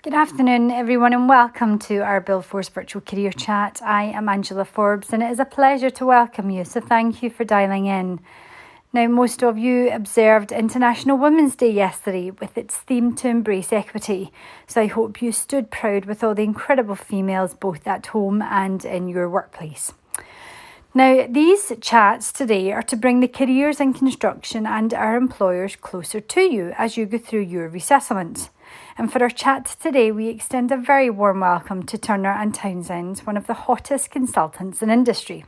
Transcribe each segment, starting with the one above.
Good afternoon, everyone, and welcome to our BuildForce virtual career chat. I am Angela Forbes, and it is a pleasure to welcome you, so thank you for dialing in. Now, most of you observed International Women's Day yesterday with its theme to embrace equity, so I hope you stood proud with all the incredible females both at home and in your workplace. Now, these chats today are to bring the careers in construction and our employers closer to you as you go through your resettlement. And for our chat today, we extend a very warm welcome to Turner and Townsend, one of the hottest consultants in industry.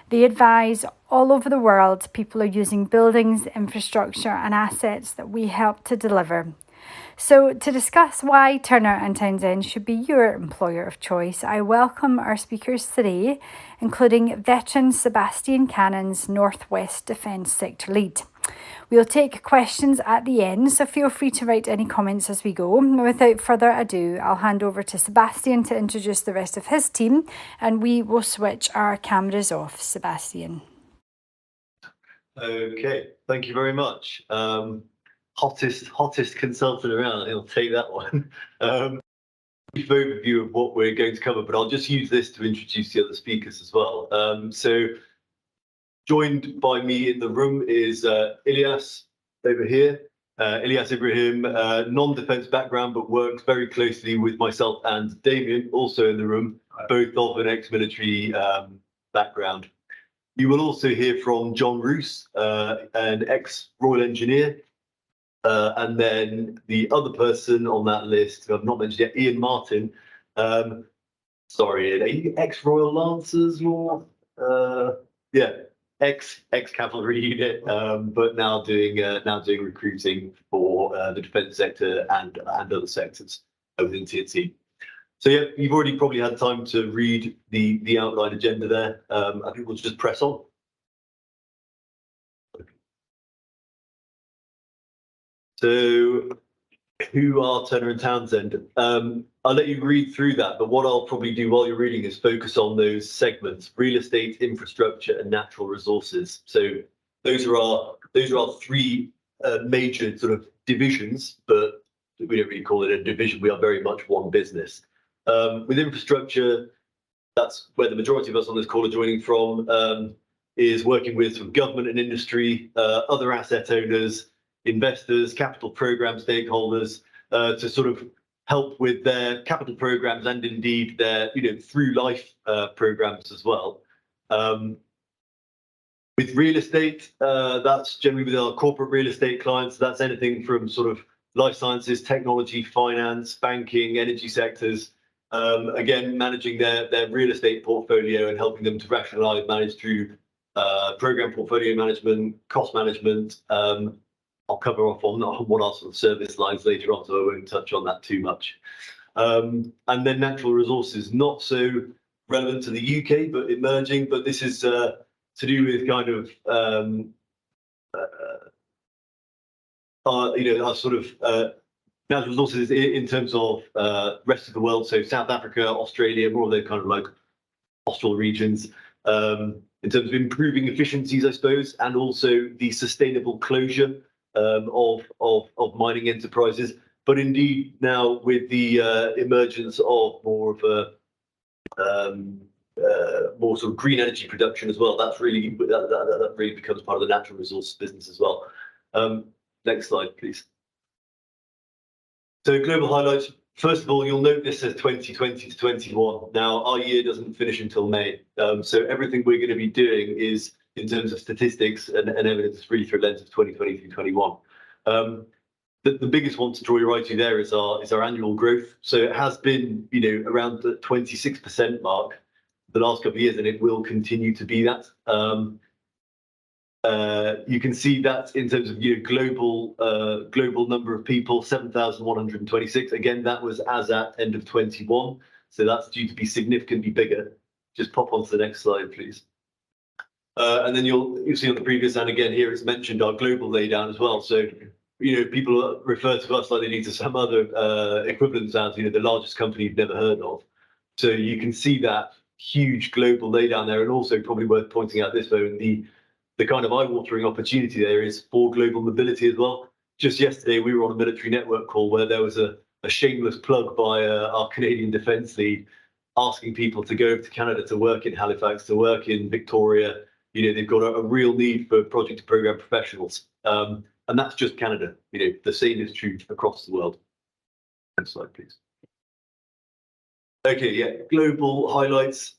They advise all over the world. People are using buildings, infrastructure and assets that we help to deliver. So to discuss why Turner and Townsend should be your employer of choice, I welcome our speakers today, including veteran Sebastian Cannon's Northwest Defence Sector Lead. We'll take questions at the end, so feel free to write any comments as we go. Without further ado, I'll hand over to Sebastian to introduce the rest of his team, and we will switch our cameras off. Sebastian. Okay, thank you very much. Hottest consultant around. I'll take that one. Brief overview of what we're going to cover, but I'll just use this to introduce the other speakers as well. So joined by me in the room is Ilyas over here. Ilyas Ibrahim, non-defense background, but works very closely with myself and Damien, also in the room, both of an ex-military background. You will also hear from John Roos, an ex-Royal Engineer. And then the other person on that list, who I've not mentioned yet, Ian Martin. Sorry, are you ex-Royal Lancers or? Yeah, ex-cavalry unit, but now doing recruiting for the defence sector and other sectors within TNT. So yeah, you've already probably had time to read the outline agenda there. I think we'll just press on. So who are Turner and Townsend? I'll let you read through that, but what I'll probably do while you're reading is focus on those segments: real estate, infrastructure, and natural resources. So those are our three major sort of divisions, but we don't really call it a division. We are very much one business. With infrastructure, that's where the majority of us on this call are joining from, is working with sort of government and industry, other asset owners, investors, capital program stakeholders, to sort of help with their capital programs and indeed their through life programs as well. With real estate, that's generally with our corporate real estate clients. That's anything from sort of life sciences, technology, finance, banking, energy sectors. Again, managing their real estate portfolio and helping them to rationalize, manage through program portfolio management, cost management. I'll cover off on what our sort of service lines later on, so I won't touch on that too much. And then natural resources, not so relevant to the UK, but emerging. But this is to do with kind of our sort of natural resources in terms of rest of the world. So South Africa, Australia, more of the kind of like coastal regions. In terms of improving efficiencies, I suppose, and also the sustainable closure of mining enterprises, but indeed now with the emergence of more of a more sort of green energy production as well. That's really that really becomes part of the natural resources business as well. Next slide, please. So global highlights. First of all, you'll note this says 2020 to 21. Now our year doesn't finish until May, so everything we're going to be doing is, in terms of statistics and evidence, really through a lens of 2020 through 21. The biggest one to draw your eye to there is our annual growth. So it has been, around the 26% mark the last couple of years, and it will continue to be that. You can see that in terms of global number of people, 7,126. Again, that was as at end of 21, so that's due to be significantly bigger. Just pop on to the next slide, please. And then you'll see on the previous, and again here it's mentioned our global laydown as well. So people refer to us like they do to some other equivalents as the largest company you've never heard of. So you can see that huge global laydown there, and also probably worth pointing out this though, the kind of eye-watering opportunity there is for global mobility as well. Just yesterday we were on a military network call where there was a a shameless plug by our Canadian Defence League, asking people to go over to Canada to work in Halifax, to work in Victoria. They've got a real need for project and program professionals. And that's just Canada. The same is true across the world. Next slide, please. Okay, yeah, global highlights.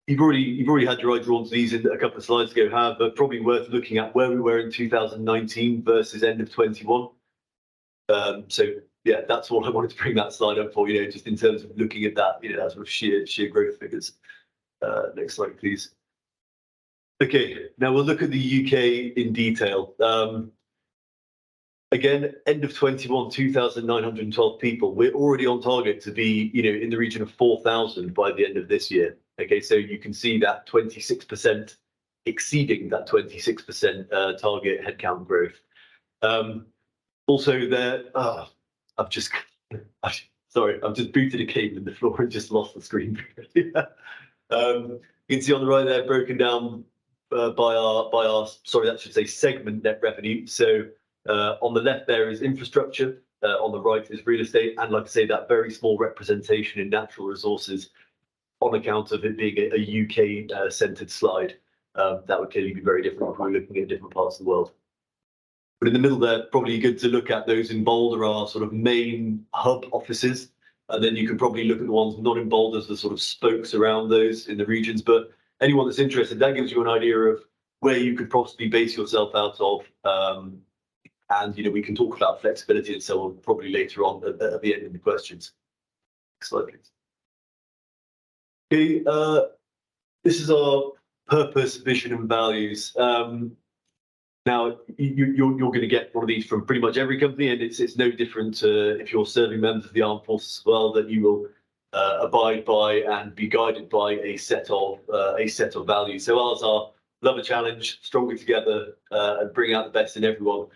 You've already had your eye drawn to these in a couple of slides ago, but probably worth looking at where we were in 2019 versus end of 21. So yeah, that's all I wanted to bring that slide up for, just in terms of looking at that, that sort of sheer growth figures. Next slide, please. Okay, now we'll look at the UK in detail. Again, end of 21, 2,912 people. We're already on target to be, in the region of 4,000 by the end of this year. Okay, so you can see that 26% exceeding that 26% target headcount growth. Also there, I've just booted a cable in the floor and just lost the screen. You can see on the right there, broken down by our that should say segment net revenue. So on the left there is infrastructure, on the right is real estate, and like I say, that very small representation in natural resources on account of it being a UK centered slide. That would clearly be very different if we were looking at different parts of the world. But in the middle there, probably good to look at those in bold are our sort of main hub offices. And then you can probably look at the ones not in bold as the sort of spokes around those in the regions. But anyone that's interested, that gives you an idea of where you could possibly base yourself out of. And we can talk about flexibility and so on probably later on at the end of the questions. Next slide, please. Okay, this is our purpose, vision, and values. Now, you're going to get one of these from pretty much every company, and it's no different if you're serving members of the armed forces as well, that you will abide by and be guided by a set of values. So ours are love a challenge, stronger together, and bring out the best in everyone.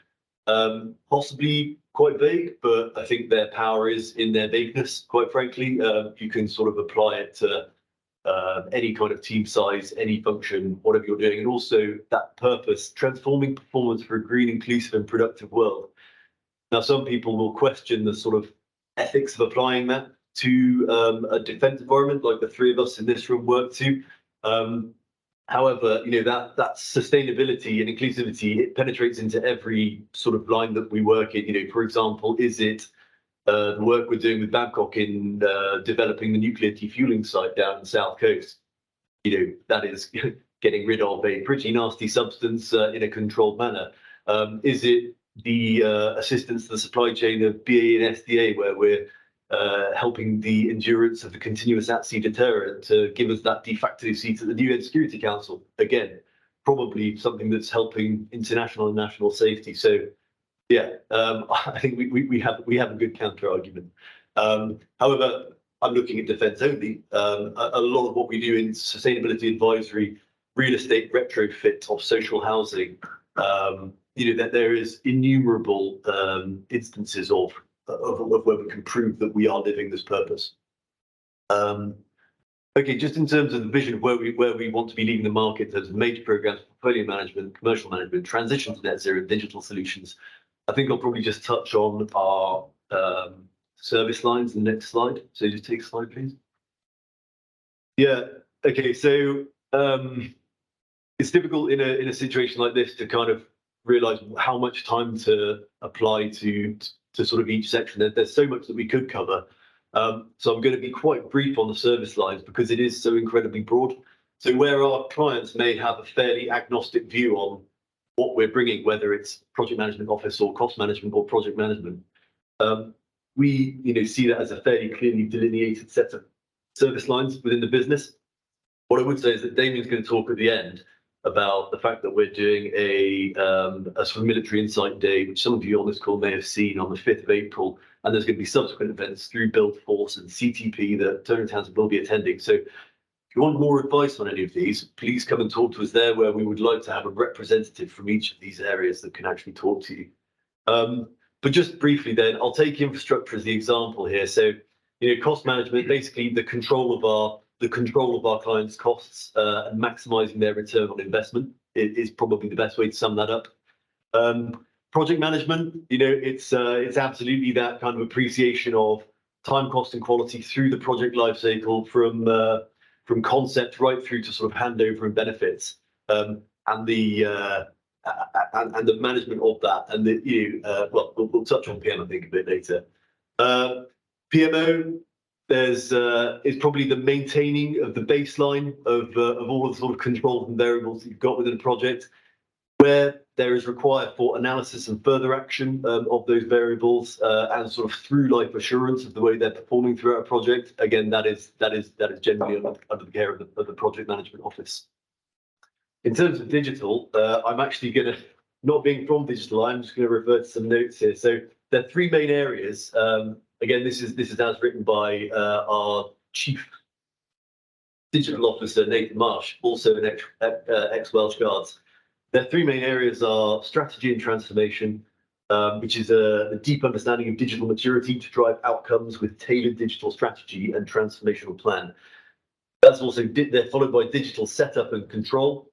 Possibly quite vague, but I think their power is in their vagueness, quite frankly. You can sort of apply it to any kind of team size, any function, whatever you're doing, and also that purpose, transforming performance for a green, inclusive, and productive world. Now, some people will question the sort of ethics of applying that to a defence environment like the three of us in this room work to. However, that sustainability and inclusivity, it penetrates into every sort of line that we work in. For example, is it the work we're doing with Babcock in developing the nuclear defueling site down the south coast? That is getting rid of a pretty nasty substance in a controlled manner. Is it the assistance to the supply chain of BAE and SDA, where we're helping the endurance of the continuous at-sea deterrent to give us that de facto seat at the UN Security Council? Again, probably something that's helping international and national safety. So yeah, I think we have a good counter argument. However, I'm looking at defence only. A lot of what we do in sustainability advisory, real estate retrofit of social housing, that there is innumerable instances of where we can prove that we are living this purpose. Okay, just in terms of the vision of where we want to be leading the market in terms of major programs, portfolio management, commercial management, transition to net zero, digital solutions, I think I'll probably just touch on our service lines in the next slide. So just take a slide, please. Yeah, okay, so it's difficult in a situation like this to kind of realize how much time to apply to sort of each section. There's so much that we could cover. So I'm going to be quite brief on the service lines because it is so incredibly broad. So where our clients may have a fairly agnostic view on what we're bringing, whether it's project management office or cost management or project management, we see that as a fairly clearly delineated set of service lines within the business. What I would say is that Damien's going to talk at the end about the fact that we're doing a sort of military insight day, which some of you on this call may have seen on the 5th of April, and there's going to be subsequent events through BuildForce and CTP that Townsend will be attending. So if you want more advice on any of these, please come and talk to us there, where we would like to have a representative from each of these areas that can actually talk to you. But just briefly then, I'll take infrastructure as the example here. So, cost management, basically the control of our clients' costs and maximising their return on investment is probably the best way to sum that up. Project management, it's absolutely that kind of appreciation of time, cost, and quality through the project lifecycle, from concept right through to sort of handover and benefits, and the management of that, and we'll touch on PM I think a bit later. PMO, is probably the maintaining of the baseline of all the sort of controls and variables that you've got within a project, where there is required for analysis and further action of those variables, and sort of through life assurance of the way they're performing throughout a project. Again, that is generally under the care of the project management office. In terms of digital, I'm actually going to, not being from digital, I'm just going to refer to some notes here. So there are three main areas. Again, this is as written by our chief digital officer, Nathan Marsh, also an ex-Welsh Guards. The three main areas are strategy and transformation, which is the deep understanding of digital maturity to drive outcomes with tailored digital strategy and transformational plan. That's also they're followed by digital setup and control,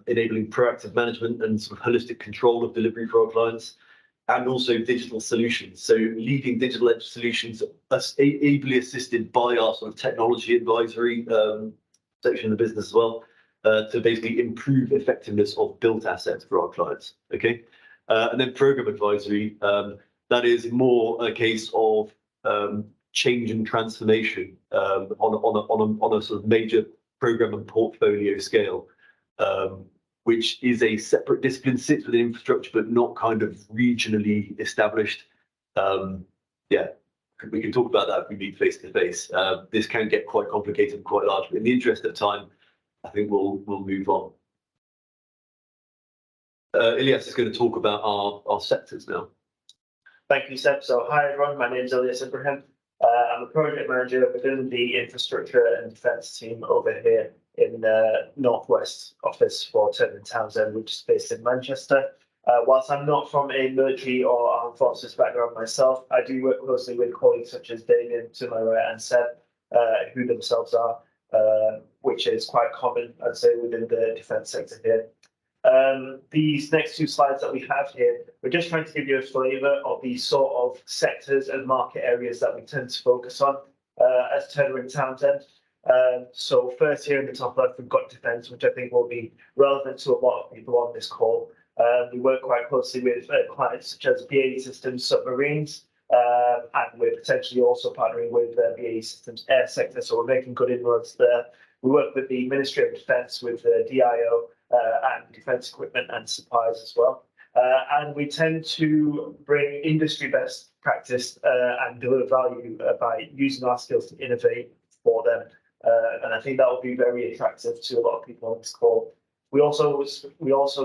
enabling proactive management and sort of holistic control of delivery for our clients, and also digital solutions. So leading digital edge solutions, ably assisted by our sort of technology advisory section of the business as well, to basically improve effectiveness of built assets for our clients. Okay, and then program advisory, that is more a case of change and transformation on a sort of major program and portfolio scale, which is a separate discipline, sits within infrastructure, but not kind of regionally established. Yeah, we can talk about that if we meet face to face. This can get quite complicated and quite large, but in the interest of time, I think we'll move on. Ilyas is going to talk about our sectors now. Thank you, Seb. So hi everyone, my name is Ilyas Ibrahim. I'm a project manager within the infrastructure and defence team over here in the Northwest office for Townsend, which is based in Manchester. Whilst I'm not from a military or armed forces background myself, I do work closely with colleagues such as Damien to my right and Seb, who themselves are, which is quite common, I'd say, within the defence sector here. These next two slides that we have here, we're just trying to give you a flavour of the sort of sectors and market areas that we tend to focus on as Turner and Townsend. So first here in the top left, we've got defence, which I think will be relevant to a lot of people on this call. We work quite closely with clients such as BAE Systems Submarines, and we're potentially also partnering with BAE Systems Air Sector, so we're making good inroads there. We work with the Ministry of Defence with the DIO and defence equipment and supplies as well. And we tend to bring industry best practice and deliver value by using our skills to innovate for them. And I think that will be very attractive to a lot of people on this call. We also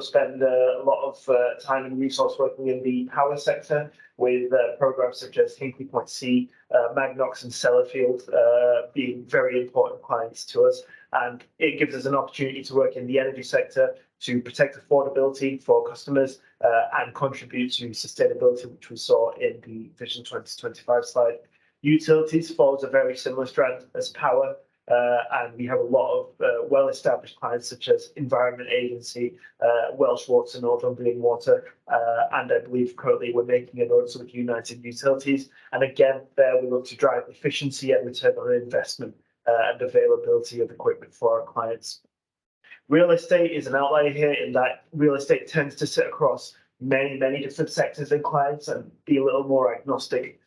spend a lot of time and resource working in the power sector with programs such as Hinkley Point C, Magnox and Sellafield being very important clients to us. And it gives us an opportunity to work in the energy sector to protect affordability for customers and contribute to sustainability, which we saw in the Vision 2025 slide. Utilities follows a very similar strand as power. And we have a lot of well-established clients such as Environment Agency, Welsh Water, Northumbrian Water, and I believe currently we're making inroads with United Utilities. And again, there we look to drive efficiency and return on investment and availability of equipment for our clients. Real estate is an outlier here in that real estate tends to sit across many different sectors and clients and be a little more agnostic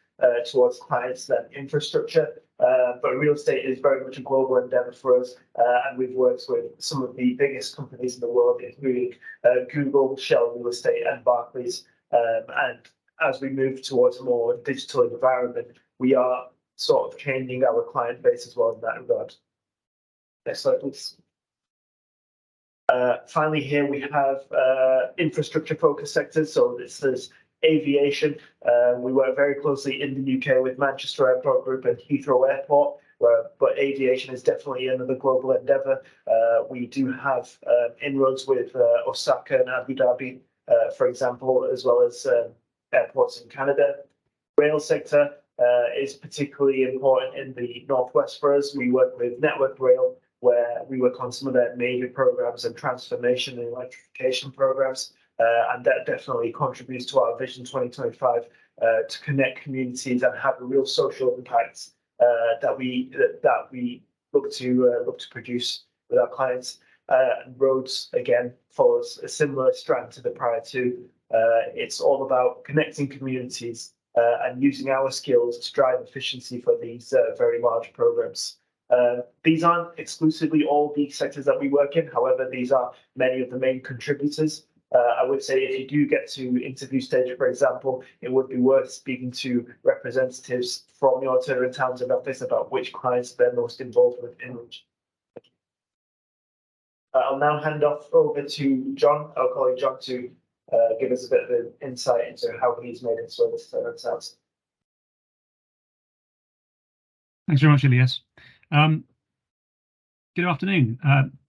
towards clients than infrastructure. But real estate is very much a global endeavor for us, and we've worked with some of the biggest companies in the world, including Google, Shell Real Estate, and Barclays. And as we move towards a more digital environment, we are sort of changing our client base as well in that regard. Next slide, please. Finally, here we have infrastructure-focused sectors. So this is aviation. We work very closely in the UK with Manchester Airport Group and Heathrow Airport, but aviation is definitely another global endeavour. We do have inroads with Osaka and Abu Dhabi, for example, as well as airports in Canada. Rail sector is particularly important in the Northwest for us. We work with Network Rail, where we work on some of their major programs and transformation and electrification programs. and that definitely contributes to our Vision 2025 to connect communities and have a real social impact that we look to produce with our clients. Roads again follows a similar strand to the prior two. It's all about connecting communities and using our skills to drive efficiency for these very large programs. These aren't exclusively all the sectors that we work in. However, these are many of the main contributors. I would say if you do get to interview stage, for example, it would be worth speaking to representatives from your Turner and Townsend office about which clients they're most involved with in which. I'll now hand off over to John, our colleague John, to give us a bit of an insight into how he's made his way to Turner and Townsend. Thanks very much, Elias. Good afternoon.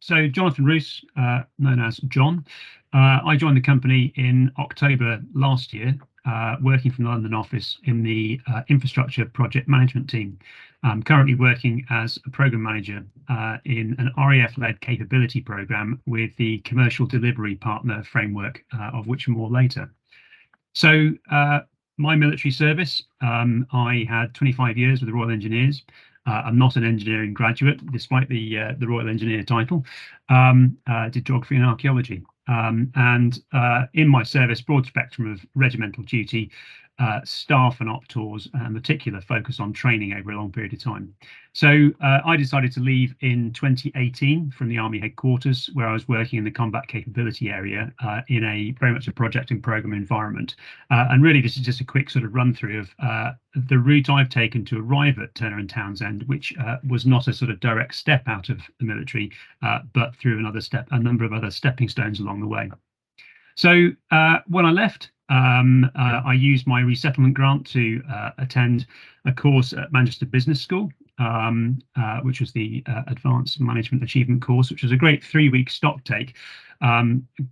So Jonathan Roos, known as John. I joined the company in October last year, working from the London office in the infrastructure project management team. I'm currently working as a program manager in an RAF-led capability program with the commercial delivery partner framework, of which more later. So my military service, I had 25 years with the Royal Engineers. I'm not an engineering graduate, despite the Royal Engineer title. Did geography and archaeology. And in my service, broad spectrum of regimental duty, staff and op tours, and particular focus on training over a long period of time. So I decided to leave in 2018 from the Army headquarters, where I was working in the combat capability area in a very much a project and program environment. And really, this is just a quick sort of run through of the route I've taken to arrive at Turner and Townsend, which was not a sort of direct step out of the military, but through a number of other stepping stones along the way. So when I left, I used my resettlement grant to attend a course at Manchester Business School, which was the Advanced Management Achievement course, which was a great 3-week stock take,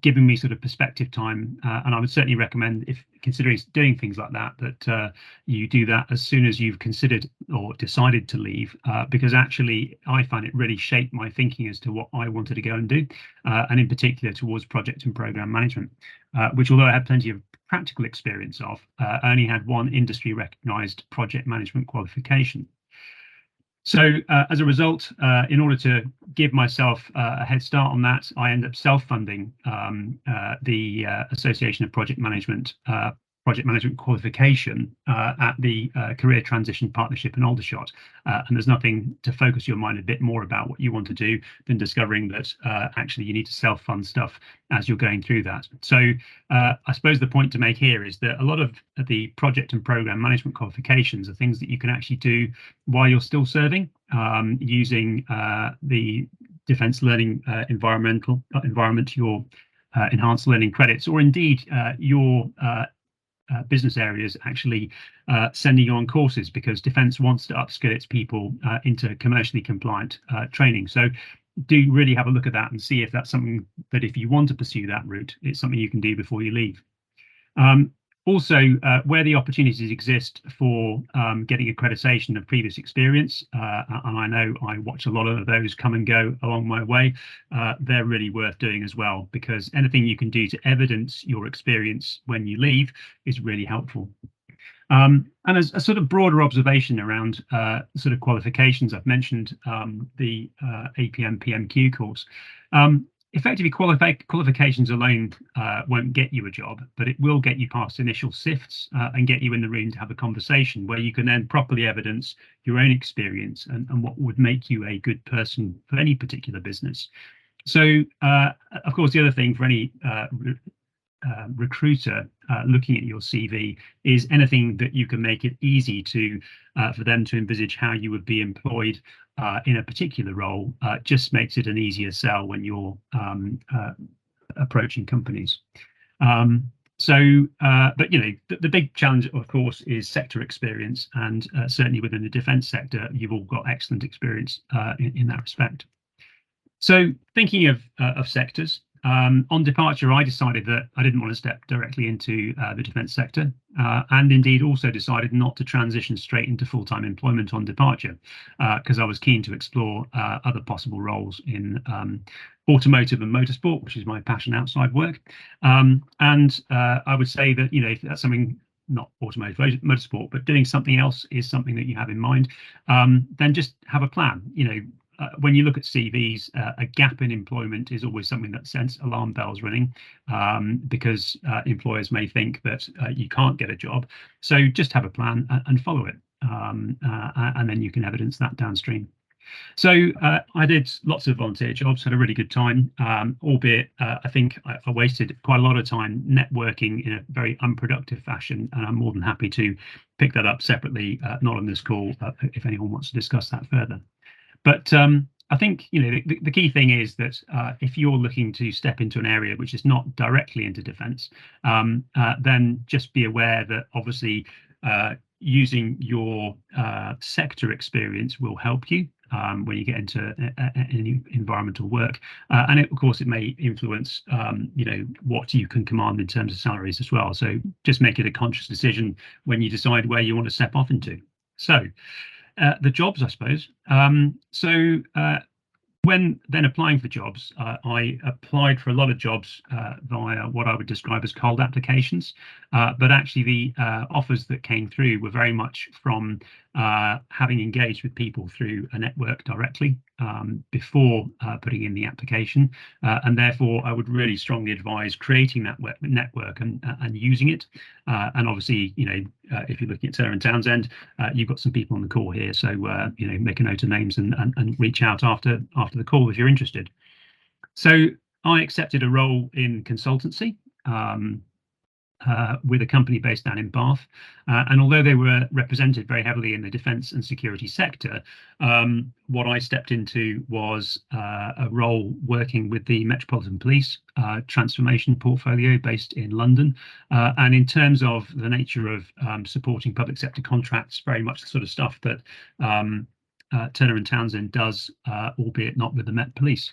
giving me sort of perspective time. And I would certainly recommend, if considering doing things like that, that you do that as soon as you've considered or decided to leave, because actually I find it really shaped my thinking as to what I wanted to go and do, and in particular towards project and program management, which, although I had plenty of practical experience of, I only had one industry recognised project management qualification. So as a result, in order to give myself a head start on that, I ended up self-funding the Association of Project Management qualification at the Career Transition Partnership in Aldershot. And there's nothing to focus your mind a bit more about what you want to do than discovering that actually you need to self-fund stuff as you're going through that. So I suppose the point to make here is that a lot of the project and program management qualifications are things that you can actually do while you're still serving, using the Defence Learning environment, your enhanced learning credits, or indeed your business areas actually sending you on courses, because Defence wants to upskill its people into commercially compliant training. So do really have a look at that and see if that's something that, if you want to pursue that route, it's something you can do before you leave. Also, where the opportunities exist for getting accreditation of previous experience, and I know I watch a lot of those come and go along my way, they're really worth doing as well, because anything you can do to evidence your experience when you leave is really helpful. And as a sort of broader observation around sort of qualifications, I've mentioned the APM PMQ course. Effectively, qualifications alone won't get you a job, but it will get you past initial sifts and get you in the room to have a conversation where you can then properly evidence your own experience and what would make you a good person for any particular business. So, of course, the other thing for any recruiter looking at your CV is anything that you can make it easy to for them to envisage how you would be employed in a particular role, just makes it an easier sell when you're approaching companies. But you know, the big challenge, of course, is sector experience, and certainly within the defence sector, you've all got excellent experience in that respect. So thinking of sectors, On departure, I decided that I didn't want to step directly into the defence sector, and indeed also decided not to transition straight into full-time employment on departure, because I was keen to explore other possible roles in automotive and motorsport, which is my passion outside work. And I would say that, you know, if that's something, not automotive motorsport, but doing something else is something that you have in mind, then just have a plan. You know, when you look at CVs, a gap in employment is always something that sends alarm bells ringing, because employers may think that you can't get a job. So just have a plan and follow it, and then you can evidence that downstream. So I did lots of volunteer jobs, had a really good time, albeit I think I wasted quite a lot of time networking in a very unproductive fashion, and I'm more than happy to pick that up separately, not on this call, if anyone wants to discuss that further. But I think, you know, the key thing is that if you're looking to step into an area which is not directly into defence, then just be aware that obviously using your sector experience will help you when you get into any environmental work, and of course it may influence you know, what you can command in terms of salaries as well. So just make it a conscious decision when you decide where you want to step off into. So the jobs, I suppose. When then applying for jobs, I applied for a lot of jobs via what I would describe as cold applications, but actually the offers that came through were very much from having engaged with people through a network directly before putting in the application, and therefore I would really strongly advise creating that network and using it. And obviously, you know, if you're looking at Taylor and Townsend, you've got some people on the call here, so you know, make a note of names and reach out after the call if you're interested. So I accepted a role in consultancy with a company based down in Bath, and although they were represented very heavily in the defence and security sector, what I stepped into was a role working with the Metropolitan Police transformation portfolio based in London, and in terms of the nature of supporting public sector contracts, very much the sort of stuff that Turner and Townsend does, albeit not with the Met Police.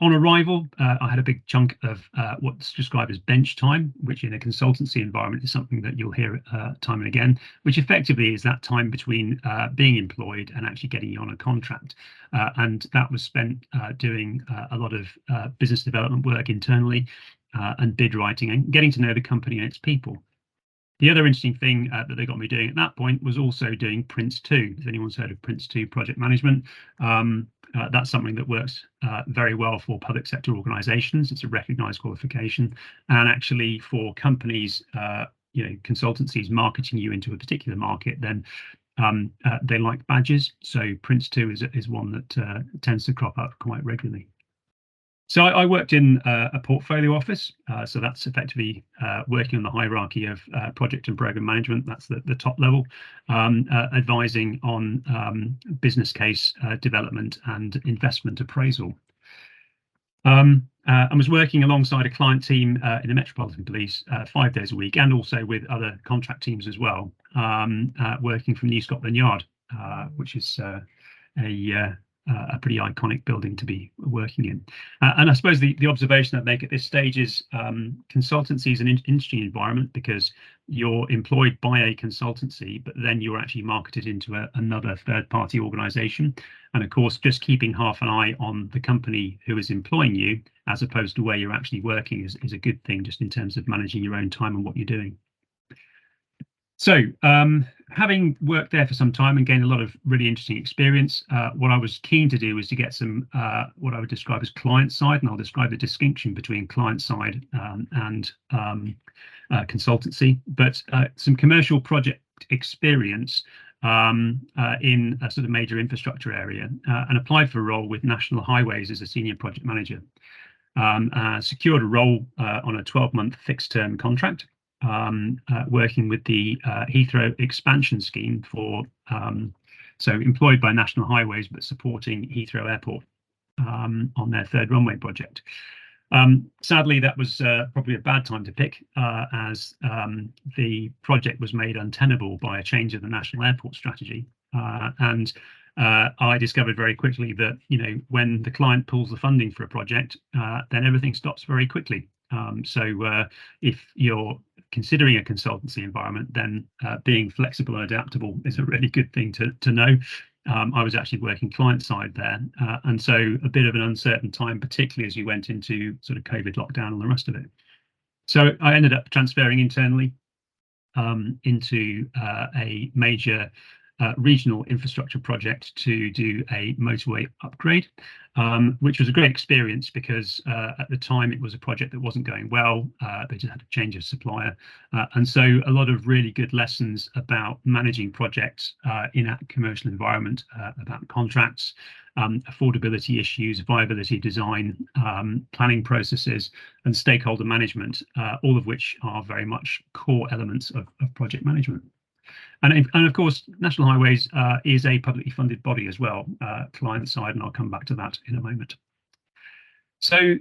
On arrival, I had a big chunk of what's described as bench time, which in a consultancy environment is something that you'll hear time and again, which effectively is that time between being employed and actually getting you on a contract. And that was spent doing a lot of business development work internally and bid writing and getting to know the company and its people. The other interesting thing that they got me doing at that point was also doing Prince 2. If anyone's heard of Prince 2 project management, that's something that works very well for public sector organisations. It's a recognised qualification, and actually for companies, you know, consultancies marketing you into a particular market, then they like badges. So Prince 2 is one that tends to crop up quite regularly. So I worked in a portfolio office, so that's effectively working on the hierarchy of project and program management. That's the top level, advising on business case development and investment appraisal. I was working alongside a client team in the Metropolitan Police 5 days a week, and also with other contract teams as well, working from New Scotland Yard, which is a pretty iconic building to be working in. And I suppose the observation I'd make at this stage is consultancy is an interesting environment because you're employed by a consultancy, but then you're actually marketed into another third-party organisation. And of course, just keeping half an eye on the company who is employing you, as opposed to where you're actually working, is a good thing, just in terms of managing your own time and what you're doing. So having worked there for some time and gained a lot of really interesting experience, what I was keen to do was to get some what I would describe as client side, and I'll describe the distinction between client side and consultancy, but some commercial project experience in a sort of major infrastructure area, and applied for a role with National Highways as a senior project manager. Secured a role on a 12-month fixed-term contract, working with the Heathrow expansion scheme for so employed by National Highways but supporting Heathrow Airport on their third runway project. Sadly, that was probably a bad time to pick, as the project was made untenable by a change of the national airport strategy, and I discovered very quickly that, when the client pulls the funding for a project, then everything stops very quickly. So if you're considering a consultancy environment, then being flexible and adaptable is a really good thing to know. I was actually working client side there, and so a bit of an uncertain time, particularly as you went into sort of COVID lockdown and the rest of it. So I ended up transferring internally into a major regional infrastructure project to do a motorway upgrade, which was a great experience because at the time it was a project that wasn't going well. They just had a change of supplier, and so a lot of really good lessons about managing projects in a commercial environment, about contracts, affordability issues, viability design, planning processes, and stakeholder management, all of which are very much core elements of project management. And of course, National Highways is a publicly funded body as well, client side, and I'll come back to that in a moment. So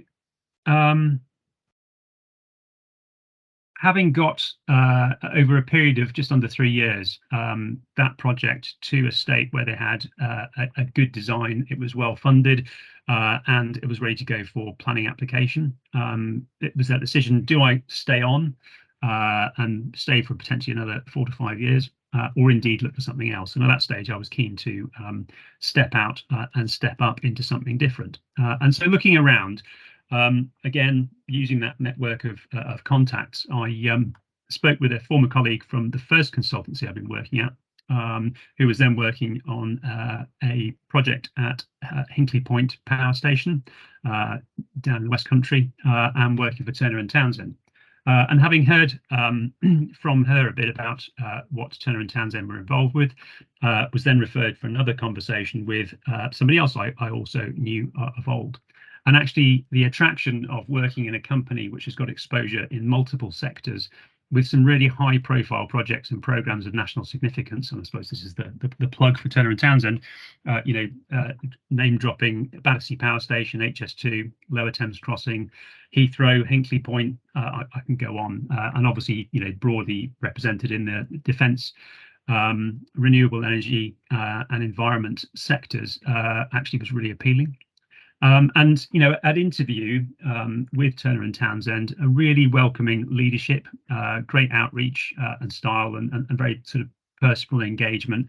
having got over a period of just under 3 years, that project to a state where they had a good design, it was well funded, and it was ready to go for planning application. It was that decision: do I stay on and stay for potentially another 4 to 5 years, or indeed look for something else? And at that stage, I was keen to step out and step up into something different. And so looking around, again, using that network of contacts, I spoke with a former colleague from the first consultancy I've been working at, who was then working on a project at Hinkley Point Power Station down in the West Country, and working for Turner and Townsend. And having heard from her a bit about what Turner and Townsend were involved with, was then referred for another conversation with somebody else I also knew of old. And actually, the attraction of working in a company which has got exposure in multiple sectors with some really high-profile projects and programs of national significance, and I suppose this is the plug for Turner and Townsend, name-dropping Battersea Power Station, HS2, Lower Thames Crossing, Heathrow, Hinkley Point, I can go on, and obviously, broadly represented in the defence, renewable energy, and environment sectors, actually was really appealing. And at interview with Turner and Townsend, a really welcoming leadership, great outreach and style, and very sort of personal engagement,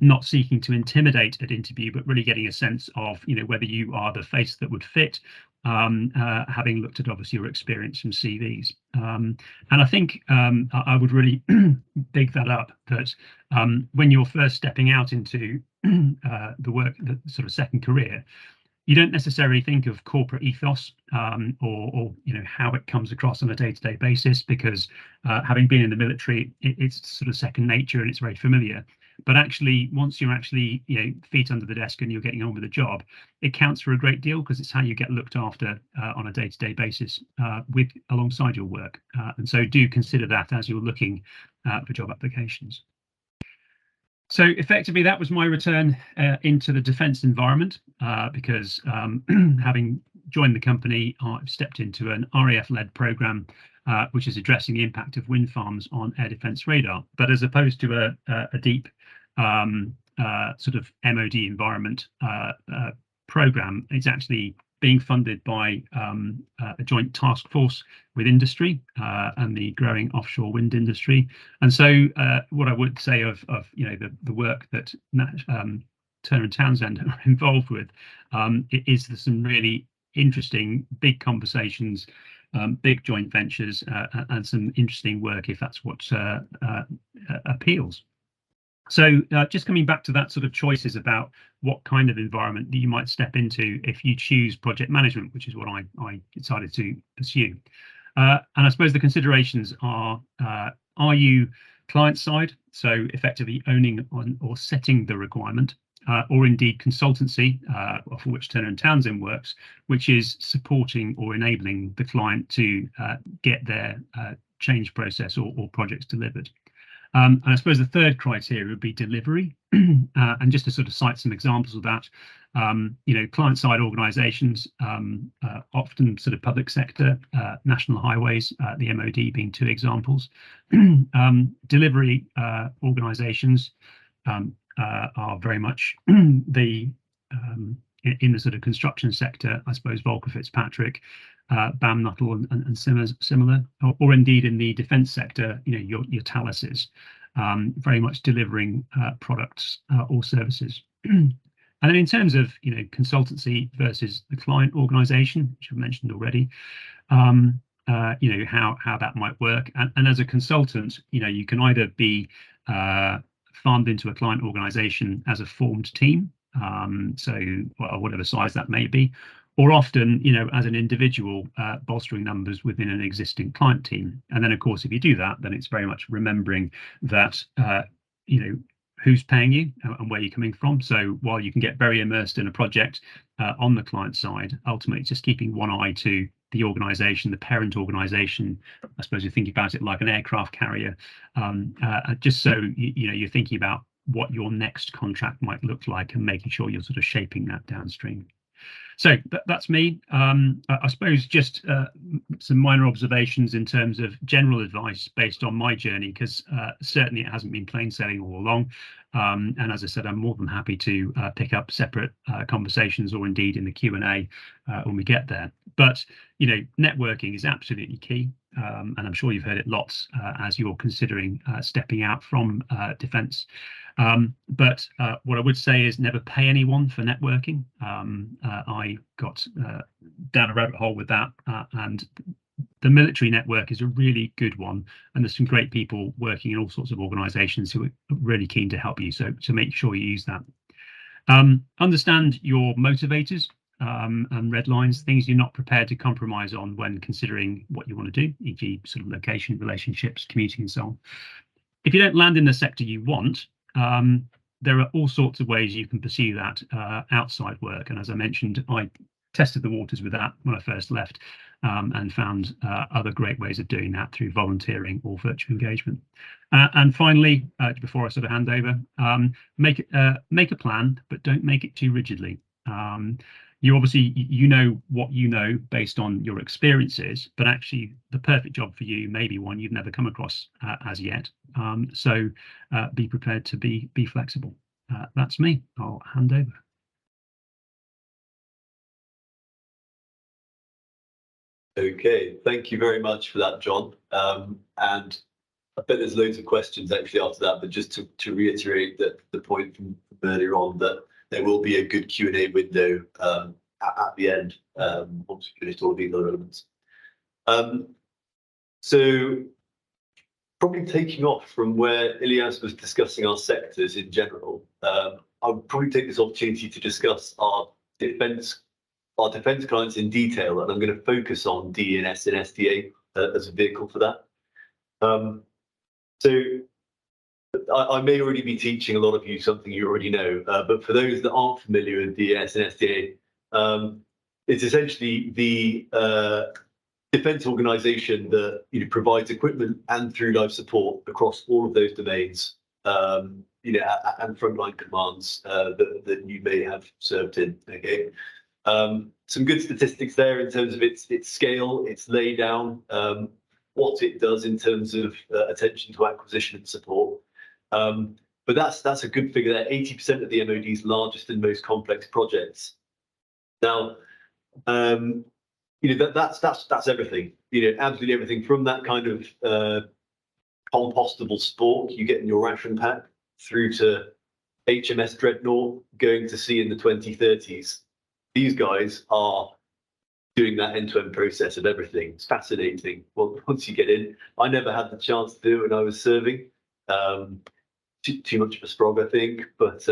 not seeking to intimidate at interview, but really getting a sense of whether you are the face that would fit, having looked at obviously your experience from CVs. And I think I would really big that up, that when you're first stepping out into the work, the sort of second career, you don't necessarily think of corporate ethos or how it comes across on a day-to-day basis, because having been in the military, it's sort of second nature and it's very familiar. But actually, once you're actually feet under the desk and you're getting on with the job, it counts for a great deal, because it's how you get looked after on a day-to-day basis alongside your work. And so do consider that as you're looking for job applications. So effectively, that was my return into the defence environment, because having joined the company, I've stepped into an RAF-led programme, which is addressing the impact of wind farms on air defence radar. But as opposed to a deep sort of MOD environment programme, it's actually being funded by a joint task force with industry and the growing offshore wind industry. And so what I would say of the work that Turner and Townsend are involved with, it is some really interesting big conversations, big joint ventures, and some interesting work, if that's what appeals. So just coming back to that sort of choices about what kind of environment that you might step into if you choose project management, which is what I decided to pursue. And I suppose the considerations are you client side, so effectively owning or setting the requirement, or indeed consultancy, for which Turner and Townsend works, which is supporting or enabling the client to get their change process or projects delivered. And I suppose the third criteria would be delivery. And just to sort of cite some examples of that, client-side organisations, often sort of public sector, National Highways, the MOD being two examples, delivery organisations, are very much the in the sort of construction sector, I suppose Volker Fitzpatrick, BAM Nuttall and similar, or indeed in the defence sector, you know, your Thales's, very much delivering products or services. And then in terms of, you know, consultancy versus the client organisation, which I've mentioned already, you know, how that might work. And as a consultant, you know, you can either be farmed into a client organisation as a formed team, so whatever size that may be, or often, you know, as an individual, bolstering numbers within an existing client team. And then, of course, if you do that, then it's very much remembering that, you know, who's paying you and where you're coming from. So while you can get very immersed in a project on the client side, ultimately just keeping one eye to the organisation, the parent organisation. I suppose you're thinking about it like an aircraft carrier, just so you know, you're thinking about what your next contract might look like and making sure you're sort of shaping that downstream. So that's me. I suppose just some minor observations in terms of general advice based on my journey, because certainly it hasn't been plain sailing all along. And as I said, I'm more than happy to pick up separate conversations, or indeed in the Q&A when we get there. But, you know, networking is absolutely key. And I'm sure you've heard it lots as you're considering stepping out from defence. But what I would say is never pay anyone for networking. I got down a rabbit hole with that, and the military network is a really good one, and there's some great people working in all sorts of organisations who are really keen to help you. So make sure you use that. Understand your motivators and red lines, things you're not prepared to compromise on when considering what you want to do, e.g. sort of location, relationships, commuting and so on. If you don't land in the sector you want, there are all sorts of ways you can pursue that outside work. And as I mentioned, I tested the waters with that when I first left, and found other great ways of doing that through volunteering or virtual engagement. And finally, before I sort of hand over, make a plan, but don't make it too rigidly. You obviously, you know what you know based on your experiences, but actually the perfect job for you may be one you've never come across as yet. So be prepared to be flexible. That's me. I'll hand over. Okay, thank you very much for that, John. And I bet there's loads of questions actually after that, but just to reiterate that the point from earlier on, that there will be a good Q&A window at the end once we finished all these other elements. So probably taking off from where Ilyas was discussing our sectors in general, I would probably take this opportunity to discuss our defence clients in detail, and I'm going to focus on D&S and SDA as a vehicle for that. So I may already be teaching a lot of you something you already know, but for those that aren't familiar with D&S and SDA, it's essentially the defence organisation that provides equipment and through life support across all of those domains, and frontline commands that you may have served in. Okay. Some good statistics there in terms of its scale, its laydown, what it does in terms of attention to acquisition and support. But that's a good figure there. 80% of the MOD's largest and most complex projects. Now, that's everything. Absolutely everything from that kind of compostable spork you get in your ration pack through to HMS Dreadnought going to sea in the 2030s. These guys are doing that end-to-end process of everything. It's fascinating. Well, once you get in, I never had the chance to do it when I was serving. Too much of a sprog, I think. But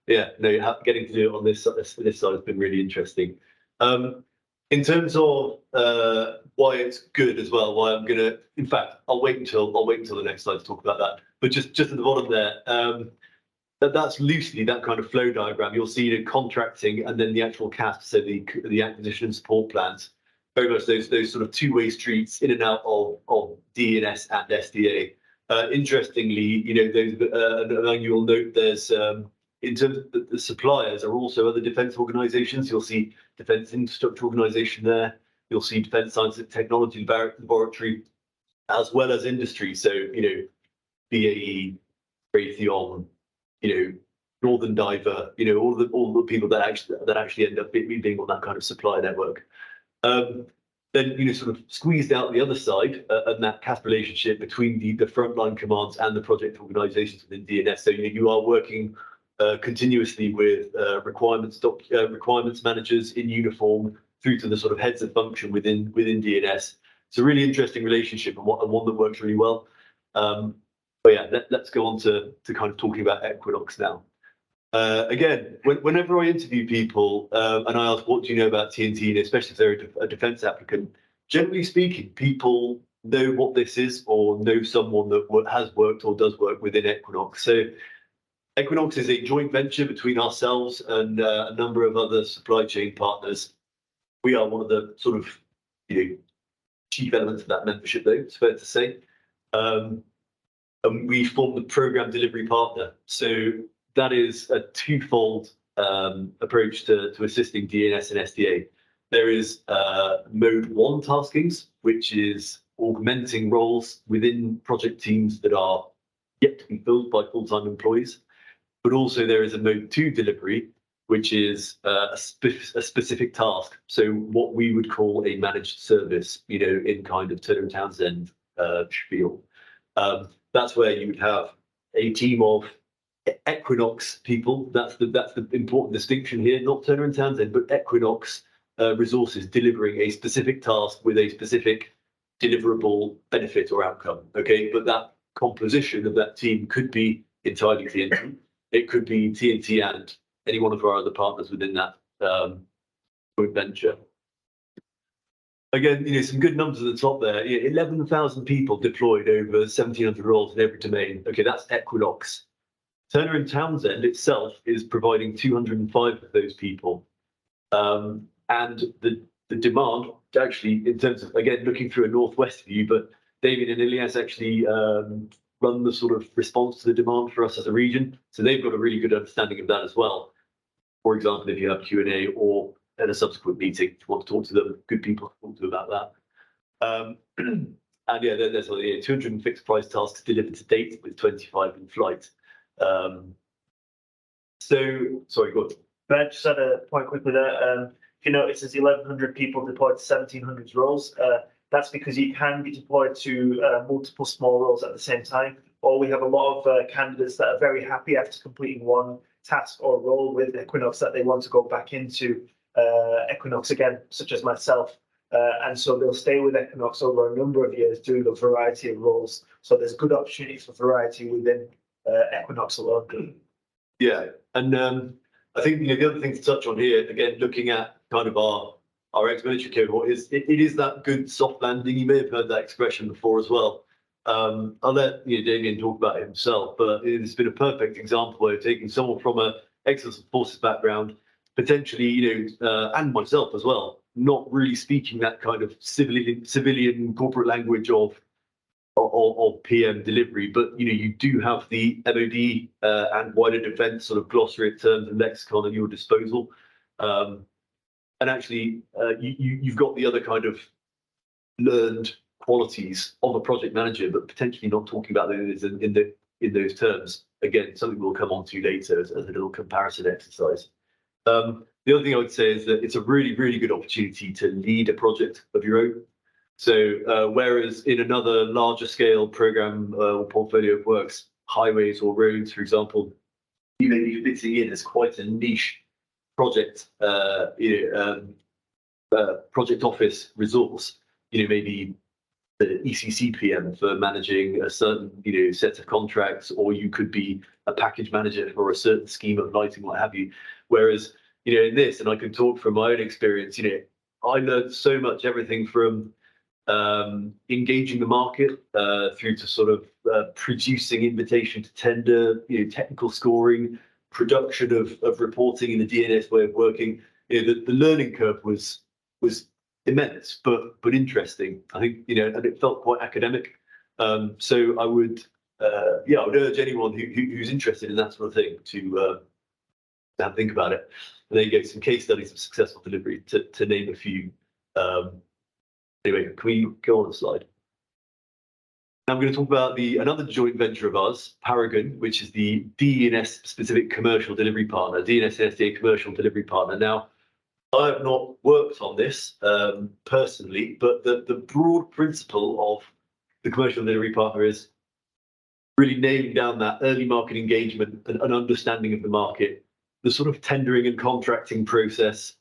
getting to do it on this side has been really interesting. In terms of why it's good as well, why I'm gonna, in fact, I'll wait until the next slide to talk about that. But just at the bottom there, that's loosely that kind of flow diagram. You'll see the contracting and then the actual CASP, so the acquisition and support plans. Very much those sort of two-way streets in and out of D&S and SDA. Interestingly, those you'll note there's in terms of the suppliers are also other defence organisations. You'll see Defence Infrastructure Organisation there. You'll see Defence Science and Technology Laboratory, as well as industry. So BAE, Raytheon, Northern Diver, all the people that actually end up being on that kind of supplier network. Then sort of squeezed out the other side, and that CASP relationship between the frontline commands and the project organisations within DNS. So you are working continuously with requirements managers in uniform through to the sort of heads of function within DNS. It's a really interesting relationship and one that works really well. But yeah, let's go on to kind of talking about Equinox now. Again, whenever I interview people and I ask, what do you know about TNT, and especially if they're a defence applicant, generally speaking, people know what this is or know someone that has worked or does work within Equinox. So Equinox is a joint venture between ourselves and a number of other supply chain partners. We are one of the sort of chief elements of that membership, though, it's fair to say. And we form the program delivery partner. So that is a twofold approach to assisting DNS and SDA. There is mode 1 taskings, which is augmenting roles within project teams that are yet to be filled by full-time employees. But also there is a mode 2 delivery, which is a specific task. So what we would call a managed service, in kind of Turner and Townsend spiel. That's where you would have a team of Equinox people. That's the important distinction here, not Turner and Townsend, but Equinox resources delivering a specific task with a specific deliverable benefit or outcome. Okay, but that composition of that team could be entirely TNT. It could be TNT and any one of our other partners within that joint venture. Again, some good numbers at the top there. 11,000 people deployed over 1,700 roles in every domain. Okay, that's Equinox. Turner and Townsend itself is providing 205 of those people. And the demand, actually, in terms of, again, looking through a Northwest view, but David and Ilias actually run the sort of response to the demand for us as a region. So they've got a really good understanding of that as well. For example, if you have Q&A or at a subsequent meeting, if you want to talk to them, good people to talk to about that. And yeah, there's 200 fixed price tasks delivered to date with 25 in flight. Sorry, go on. Ben, just had a point quickly there. If you notice, there's 1,100 people deployed to 1,700 roles. That's because you can be deployed to multiple small roles at the same time. Or we have a lot of candidates that are very happy after completing one task or role with Equinox that they want to go back into Equinox again, such as myself. And so they'll stay with Equinox over a number of years doing a variety of roles. So there's good opportunity for variety within Equinox alone. Yeah, and I think the other thing to touch on here, again, looking at kind of our ex-military cohort, is it is that good soft landing. You may have heard that expression before as well. I'll let Damien talk about it himself, but it's been a perfect example of taking someone from a excellent forces background, potentially, and myself as well, not really speaking that kind of civilian corporate language of PM delivery, but you do have the MOD and wider defence sort of glossary of terms and lexicon at your disposal, and actually you've got the other kind of learned qualities of a project manager, but potentially not talking about those in those terms. Again, something we'll come on to later as a little comparison exercise. The other thing I would say is that it's a really, really good opportunity to lead a project of your own. So whereas in another larger scale program or portfolio of works, highways or roads, for example, you may be fitting in as quite a niche project project office resource. Maybe the ECC PM for managing a certain set of contracts, or you could be a package manager for a certain scheme of lighting, what have you. Whereas in this, and I can talk from my own experience, I learned so much, everything from engaging the market through to sort of producing invitation to tender, technical scoring, production of reporting in the DNS way of working. The learning curve was immense, but interesting. I think and it felt quite academic. So I would urge anyone who's interested in that sort of thing to have a think about it. And there you go, some case studies of successful delivery to name a few. Anyway, can we go on the slide? Now I'm going to talk about another joint venture of ours, Paragon, which is the D&S specific commercial delivery partner, D&S and SDA commercial delivery partner. Now, I have not worked on this personally, but the broad principle of the commercial delivery partner is really nailing down that early market engagement and an understanding of the market, the sort of tendering and contracting process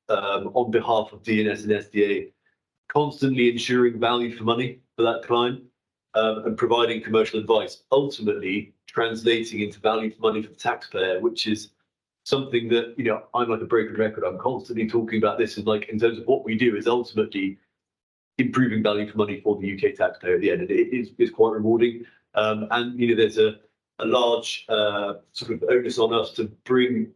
on behalf of D&S and SDA, constantly ensuring value for money for that client, and providing commercial advice, ultimately translating into value for money for the taxpayer, which is something that, you know, I'm like a broken record. I'm constantly talking about this, and like in terms of what we do is ultimately improving value for money for the UK taxpayer at the end, and it is quite rewarding. And you know, there's a large sort of onus on us to bring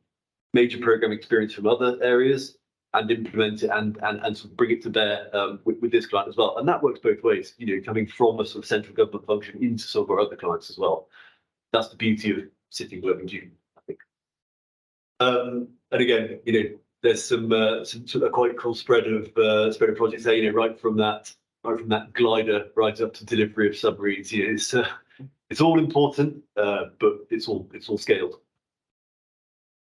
major program experience from other areas and implement it and sort of bring it to bear with this client as well. And that works both ways, you know, coming from a sort of central government function into some of our other clients as well. That's the beauty of sitting working June, I think. And again, you know, there's some sort of quite cool spread of projects there, you know, right from that glider right up to delivery of submarines. You know, it's all important, but it's all scaled.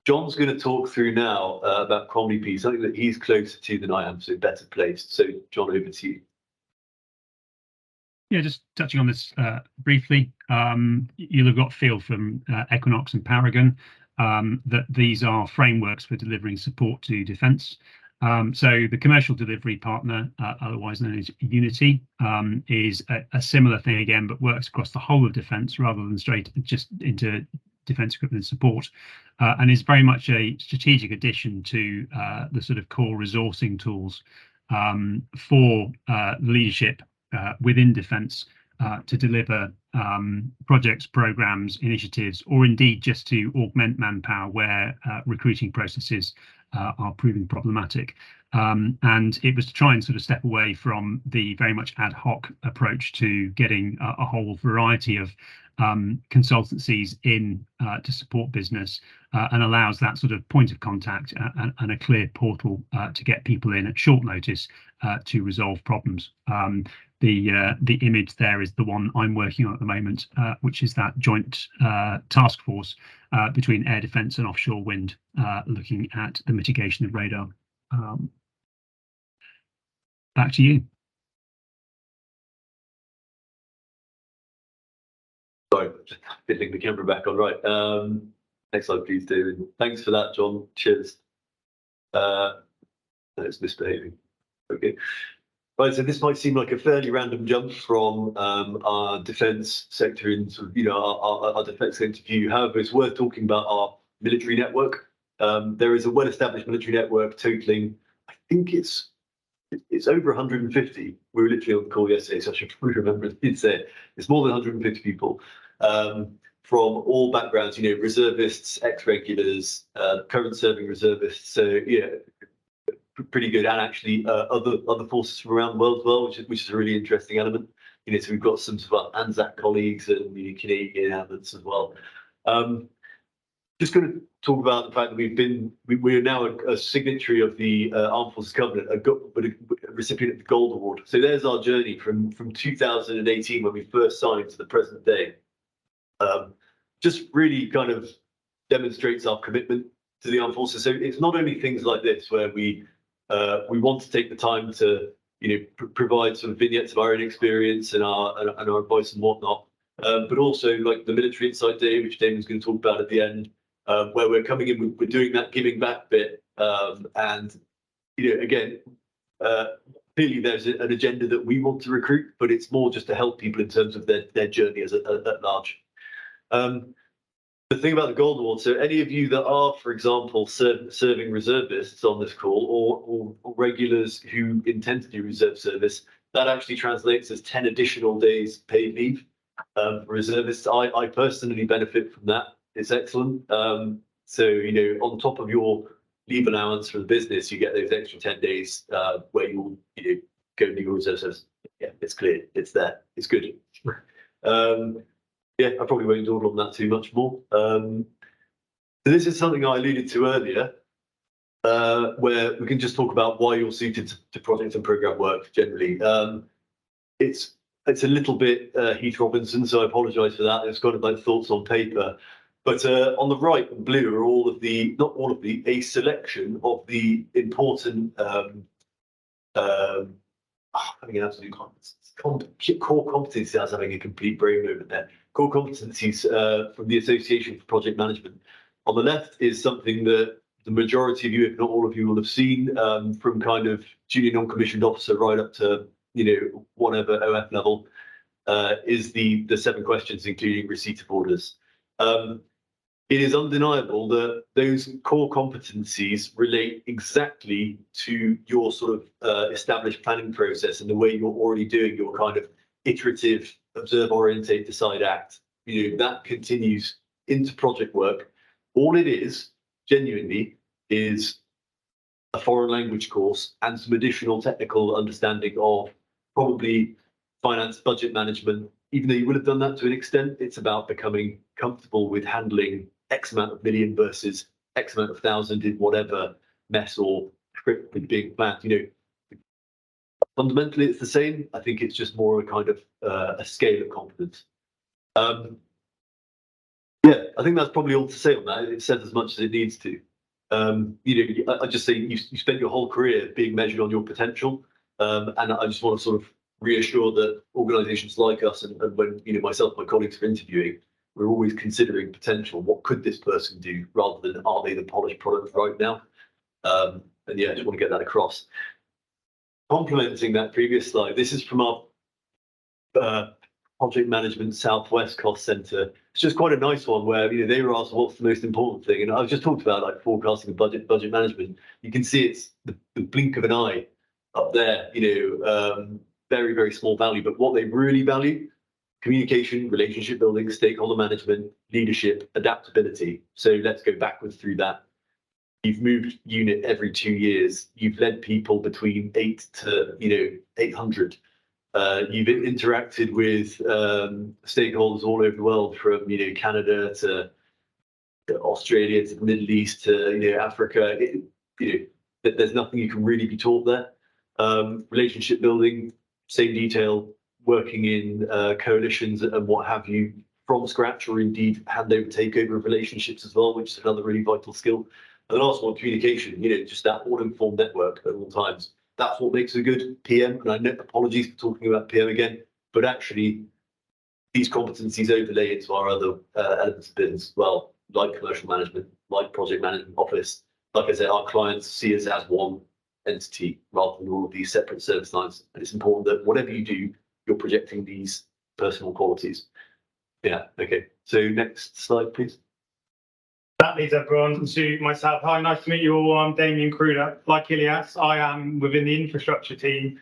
John's going to talk through now about Comedy P, something that he's closer to than I am, so better placed. So, John, over to you. Yeah, just touching on this briefly, you'll have got feel from Equinox and Paragon that these are frameworks for delivering support to defence. So the commercial delivery partner, otherwise known as Unity, is a similar thing again, but works across the whole of defence rather than straight just into defence equipment support, and is very much a strategic addition to the sort of core resourcing tools for leadership within defence to deliver projects, programs, initiatives, or indeed just to augment manpower where recruiting processes are proving problematic. And it was to try and sort of step away from the very much ad hoc approach to getting a whole variety of consultancies in to support business, and allows that sort of point of contact and a clear portal to get people in at short notice to resolve problems. The image there is the one I'm working on at the moment, which is that joint task force between air defence and offshore wind, looking at the mitigation of radar. Back to you. Sorry, just fiddling the camera back on. Right. Next slide, please, David. Thanks for that, John. Cheers. It's misbehaving. Okay. Right, so this might seem like a fairly random jump from our defence sector into, you know, our defence sector view. However, it's worth talking about our military network. There is a well-established military network totaling, I think it's over 150. We were literally on the call yesterday, so I should probably remember it's more than 150 people from all backgrounds, you know, reservists, ex-regulars, current serving reservists. So yeah, pretty good, and actually other forces from around the world as well, which is a really interesting element. You know, so we've got some sort of ANZAC colleagues and Canadian elements as well. Just going to talk about the fact that we're now a signatory of the Armed Forces Covenant, a recipient of the Gold Award. So there's our journey from 2018 when we first signed to the present day. Just really kind of demonstrates our commitment to the armed forces. So it's not only things like this where we want to take the time to, you know, provide sort of vignettes of our own experience and our advice and whatnot, but also like the Military Insight Day, which Damon's going to talk about at the end, where we're coming in, we're doing that giving back bit, and you know, again, clearly there's an agenda that we want to recruit, but it's more just to help people in terms of their journey as at large. The thing about the Gold Award, so any of you that are, for example, serving reservists on this call, or regulars who intend to do reserve service, that actually translates as 10 additional days paid leave for reservists. I personally benefit from that. It's excellent. So, you know, on top of your leave allowance for the business, you get those extra 10 days where you'll, you know, go and do your reserve service. Yeah, it's clear, it's there, it's good. Yeah, I probably won't dawdle on that too much more. So this is something I alluded to earlier, where we can just talk about why you're suited to project and program work generally. It's it's a little bit Heath Robinson, so I apologise for that. It's kind of like thoughts on paper. But on the right, in blue, are all of the, not all of the, a selection of the important having an absolute core competencies. I was having a complete brain moment there. Core competencies from the Association for Project Management. On the left is something that the majority of you, if not all of you, will have seen from kind of junior non-commissioned officer right up to, you know, whatever OF level, is the 7 questions, including receipt of orders. It is undeniable that those core competencies relate exactly to your sort of established planning process and the way you're already doing your kind of iterative observe, orientate, decide, act. You know, that continues into project work. All it is, genuinely, is a foreign language course and some additional technical understanding of probably finance, budget management. Even though you would have done that to an extent, it's about becoming comfortable with handling X amount of million versus X amount of thousand in whatever mess or script is being planned. You know, fundamentally it's the same. I think it's just more a kind of a scale of competence. Yeah, I think that's probably all to say on that. It says as much as it needs to. You know, I just say you spent your whole career being measured on your potential, and I just want to sort of reassure that organisations like us, and when, you know, myself and my colleagues are interviewing, we're always considering potential. What could this person do, rather than are they the polished product right now? And yeah, I just want to get that across. Complementing that previous slide, this is from our Project Management Southwest Cost Centre. It's just quite a nice one where, you know, they were asked what's the most important thing, and I've just talked about like forecasting and budget management. You can see it's the blink of an eye up there. You know, very, very small value, but what they really value: communication, relationship building, stakeholder management, leadership, adaptability. So let's go backwards through that. You've moved unit every 2 years. You've led people between 8 to 800. You've interacted with stakeholders all over the world, from Canada to Australia to the Middle East to Africa. There's nothing you can really be taught there. Relationship building, same detail. Working in coalitions and what have you from scratch, or indeed handover takeover of relationships as well, which is another really vital skill. And the last one, communication. Just that all-informed network at all times. That's what makes a good PM. And I know, apologies for talking about PM again, but actually these competencies overlay into our other elements of business as well, like commercial management, like project management office. Like I said, our clients see us as one entity rather than all of these separate service lines. And it's important that whatever you do, you're projecting these personal qualities. Yeah, okay. So next slide, please. That leads everyone to myself. Hi, nice to meet you all. I'm Damien Kruder. Like Ilias, I am within the infrastructure team,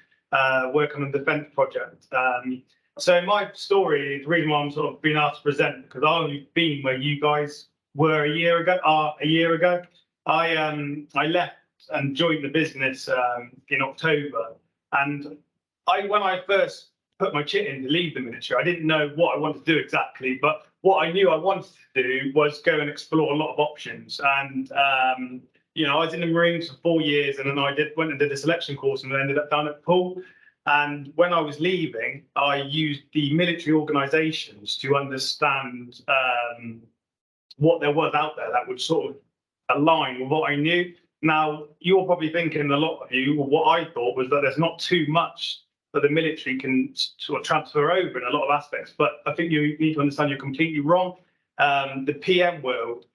working on the defence project. So my story, the reason why I'm sort of being asked to present, because I've been where you guys were a year ago. I left and joined the business in October, and when I first put my chit in to leave the military, I didn't know what I wanted to do exactly, but what I knew I wanted to do was go and explore a lot of options. And I was in the Marines for 4 years, and then I went and did a selection course, and ended up down at Poole. And when I was leaving, I used the military organisations to understand what there was out there that would sort of align with what I knew. Now, you're probably thinking, a lot of you, what I thought was that there's not too much that the military can sort of transfer over in a lot of aspects. But I think you need to understand you're completely wrong. The PM world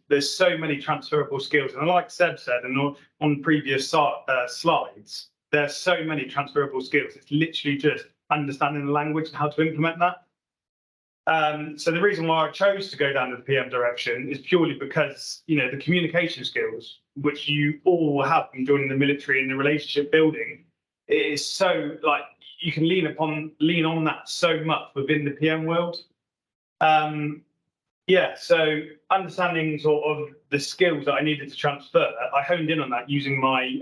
there's so many transferable skills. And like Seb said, and on previous slides, there's so many transferable skills. It's literally just understanding the language and how to implement that. So the reason why I chose to go down the PM direction is purely because, the communication skills, which you all have from joining the military and the relationship building, it is so, like, you can lean on that so much within the PM world. So understanding sort of the skills that I needed to transfer, I honed in on that using my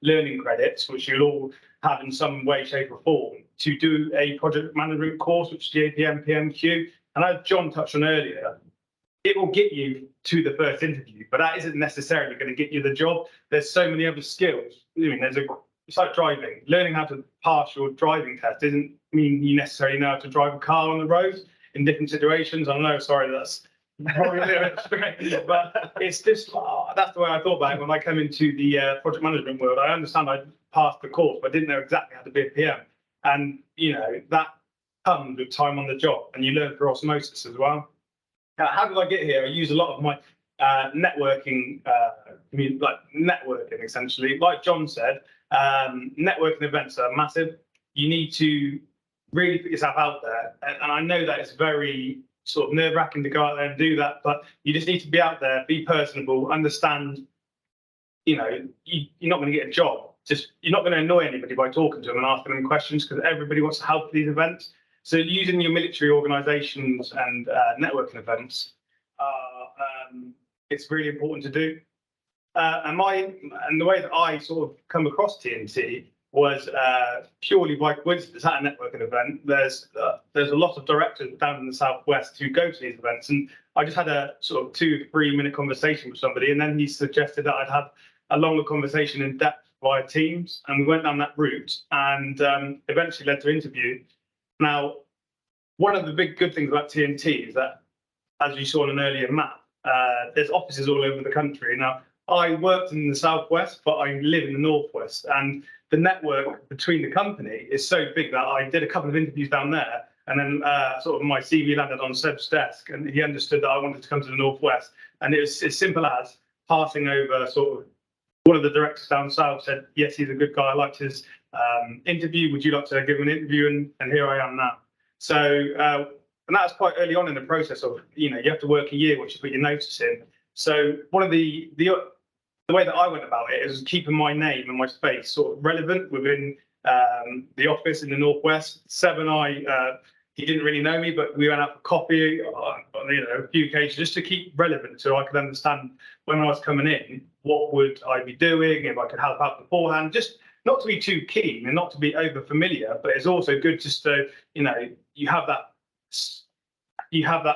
learning credits, which you'll all have in some way, shape or form, to do a project management course, which is the APM PMQ. And as John touched on earlier, it will get you to the first interview, but that isn't necessarily going to get you the job. There's so many other skills. It's like driving. Learning how to pass your driving test isn't mean you necessarily know how to drive a car on the road in different situations. I know, sorry, that's probably a little bit strange, but it's just that's the way I thought about it when I came into the project management world. I understand I passed the course, but I didn't know exactly how to be a PM, and that comes with time on the job, and you learn through osmosis as well. How did I get here? I use a lot of my networking, like networking essentially. Like John said, networking events are massive. You need to really put yourself out there, and I know that it's very sort of nerve-wracking to go out there and do that, but you just need to be out there, be personable, understand. You're not going to get a job. You're not going to annoy anybody by talking to them and asking them questions, because everybody wants to help with these events. So using your military organisations and networking events, it's really important to do. And the way that I sort of come across TNT was purely by coincidence at a networking event. There's a lot of directors down in the southwest who go to these events, and I just had a sort of 2-3 minute conversation with somebody, and then he suggested that I'd have a longer conversation in depth via Teams, and we went down that route, and eventually led to an interview. Now, one of the big good things about TNT is that, as you saw in an earlier map, there's offices all over the country. Now, I worked in the southwest, but I live in the northwest, and the network between the company is so big that I did a couple of interviews down there, and then sort of my CV landed on Seb's desk, and he understood that I wanted to come to the northwest, and it was as simple as passing over sort of one of the directors down south said, yes, he's a good guy. I liked his interview. Would you like to give him an interview? And here I am now. So, and that was quite early on in the process of, you have to work a year once you put your notice in. So one of the way that I went about it is keeping my name and my space sort of relevant within the office in the northwest. Seb and I, he didn't really know me, but we went out for coffee on a few occasions just to keep relevant, so I could understand when I was coming in, what would I be doing, if I could help out beforehand, just not to be too keen and not to be over familiar, but it's also good just to, you have that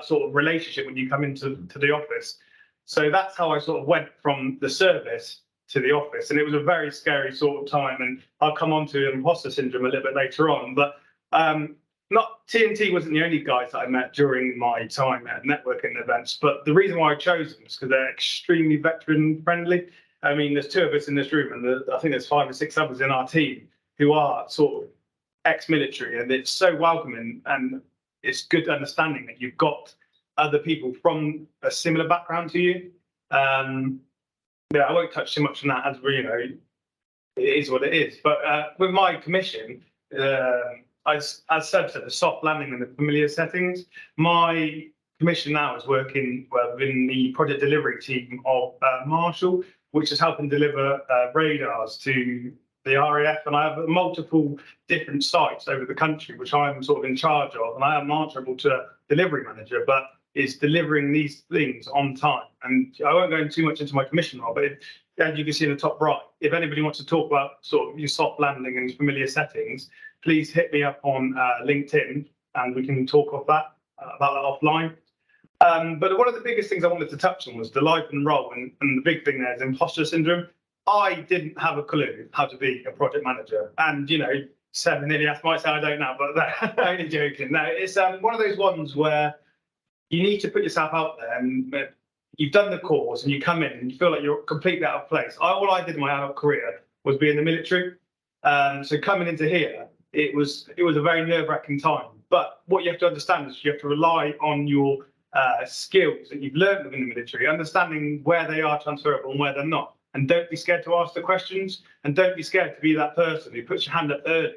sort of relationship when you come into the office. So that's how I sort of went from the service to the office, and it was a very scary sort of time, and I'll come on to imposter syndrome a little bit later on, but not TNT wasn't the only guys that I met during my time at networking events, but the reason why I chose them is because they're extremely veteran friendly. I mean, there's 2 of us in this room, and I think there's 5 or 6 others in our team who are sort of ex-military, and it's so welcoming, and it's good understanding that you've got other people from a similar background to you. I won't touch too much on that, as it is what it is. But with my commission, as Seb said, the soft landing and the familiar settings, my commission now is working within the project delivery team of Marshall, which is helping deliver radars to the RAF, and I have multiple different sites over the country, which I'm sort of in charge of, and I am answerable to a delivery manager, but is delivering these things on time. And I won't go too much into my commission role, but as you can see in the top right, if anybody wants to talk about sort of your soft landing and familiar settings, please hit me up on LinkedIn, and we can talk about that offline. But one of the biggest things I wanted to touch on was the life and role, and the big thing there is imposter syndrome. I didn't have a clue how to be a project manager, and Seb and Ilias might say I don't know, but they're only joking. No, it's one of those ones where you need to put yourself out there, and you've done the course and you come in and you feel like you're completely out of place. All I did in my adult career was be in the military, so coming into here, it was a very nerve-wracking time. But what you have to understand is you have to rely on your skills that you've learned within the military, understanding where they are transferable and where they're not. And don't be scared to ask the questions, and don't be scared to be that person who puts your hand up early.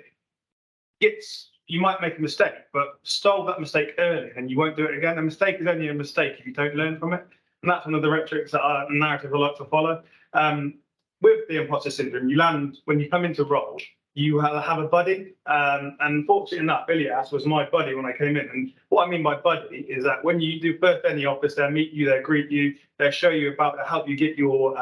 You might make a mistake, but solve that mistake early and you won't do it again. A mistake is only a mistake if you don't learn from it. And that's one of the rhetorics that narrative I like to follow. With the imposter syndrome, you land, when you come into role, you have a buddy. And fortunately enough, Ilias was my buddy when I came in. And what I mean by buddy is that when you do first day in the office, they'll meet you, they'll greet you, they'll show you about to help you get your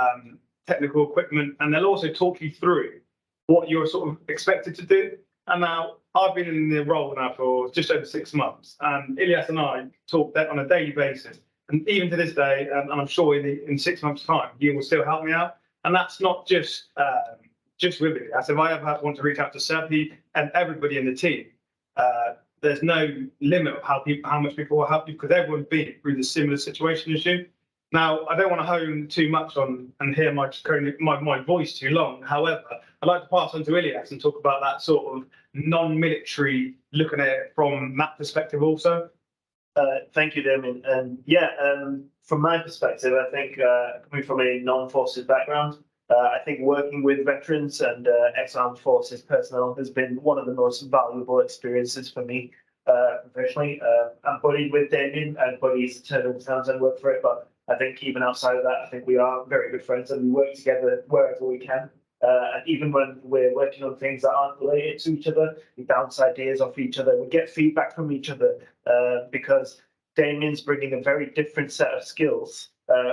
technical equipment, and they'll also talk you through what you're sort of expected to do. And now I've been in the role now for just over 6 months, and Ilias and I talk on a daily basis. And even to this day, and I'm sure in 6 months' time, he will still help me out. And that's not just with Ilias. If I ever want to reach out to Seb and everybody in the team, there's no limit of how much people will help you, because everyone's been through the similar situation as you. Now, I don't want to hone too much on and hear my voice too long. However, I'd like to pass on to Ilyas and talk about that sort of non-military, looking at it from that perspective also. Thank you, Damien. And from my perspective, I think coming from a non-forces background, I think working with veterans and ex-armed forces personnel has been one of the most valuable experiences for me professionally. I'm buddied with Damien, and buddies to Townsend work for it, but I think even outside of that, I think we are very good friends and we work together wherever we can. And even when we're working on things that aren't related to each other, we bounce ideas off each other. We get feedback from each other because Damien's bringing a very different set of skills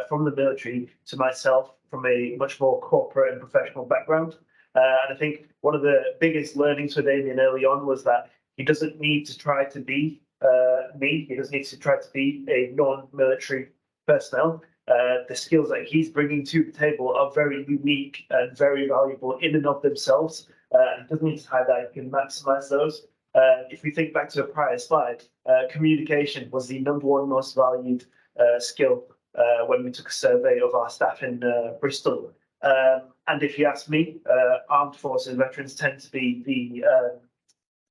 from the military to myself from a much more corporate and professional background. And I think one of the biggest learnings for Damien early on was that he doesn't need to try to be me. He doesn't need to try to be a non-military personnel. The skills that he's bringing to the table are very unique and very valuable in and of themselves. He doesn't need to hide that. He can maximize those. If we think back to a prior slide, communication was the #1 most valued skill when we took a survey of our staff in Bristol. And if you ask me, armed forces veterans tend to be the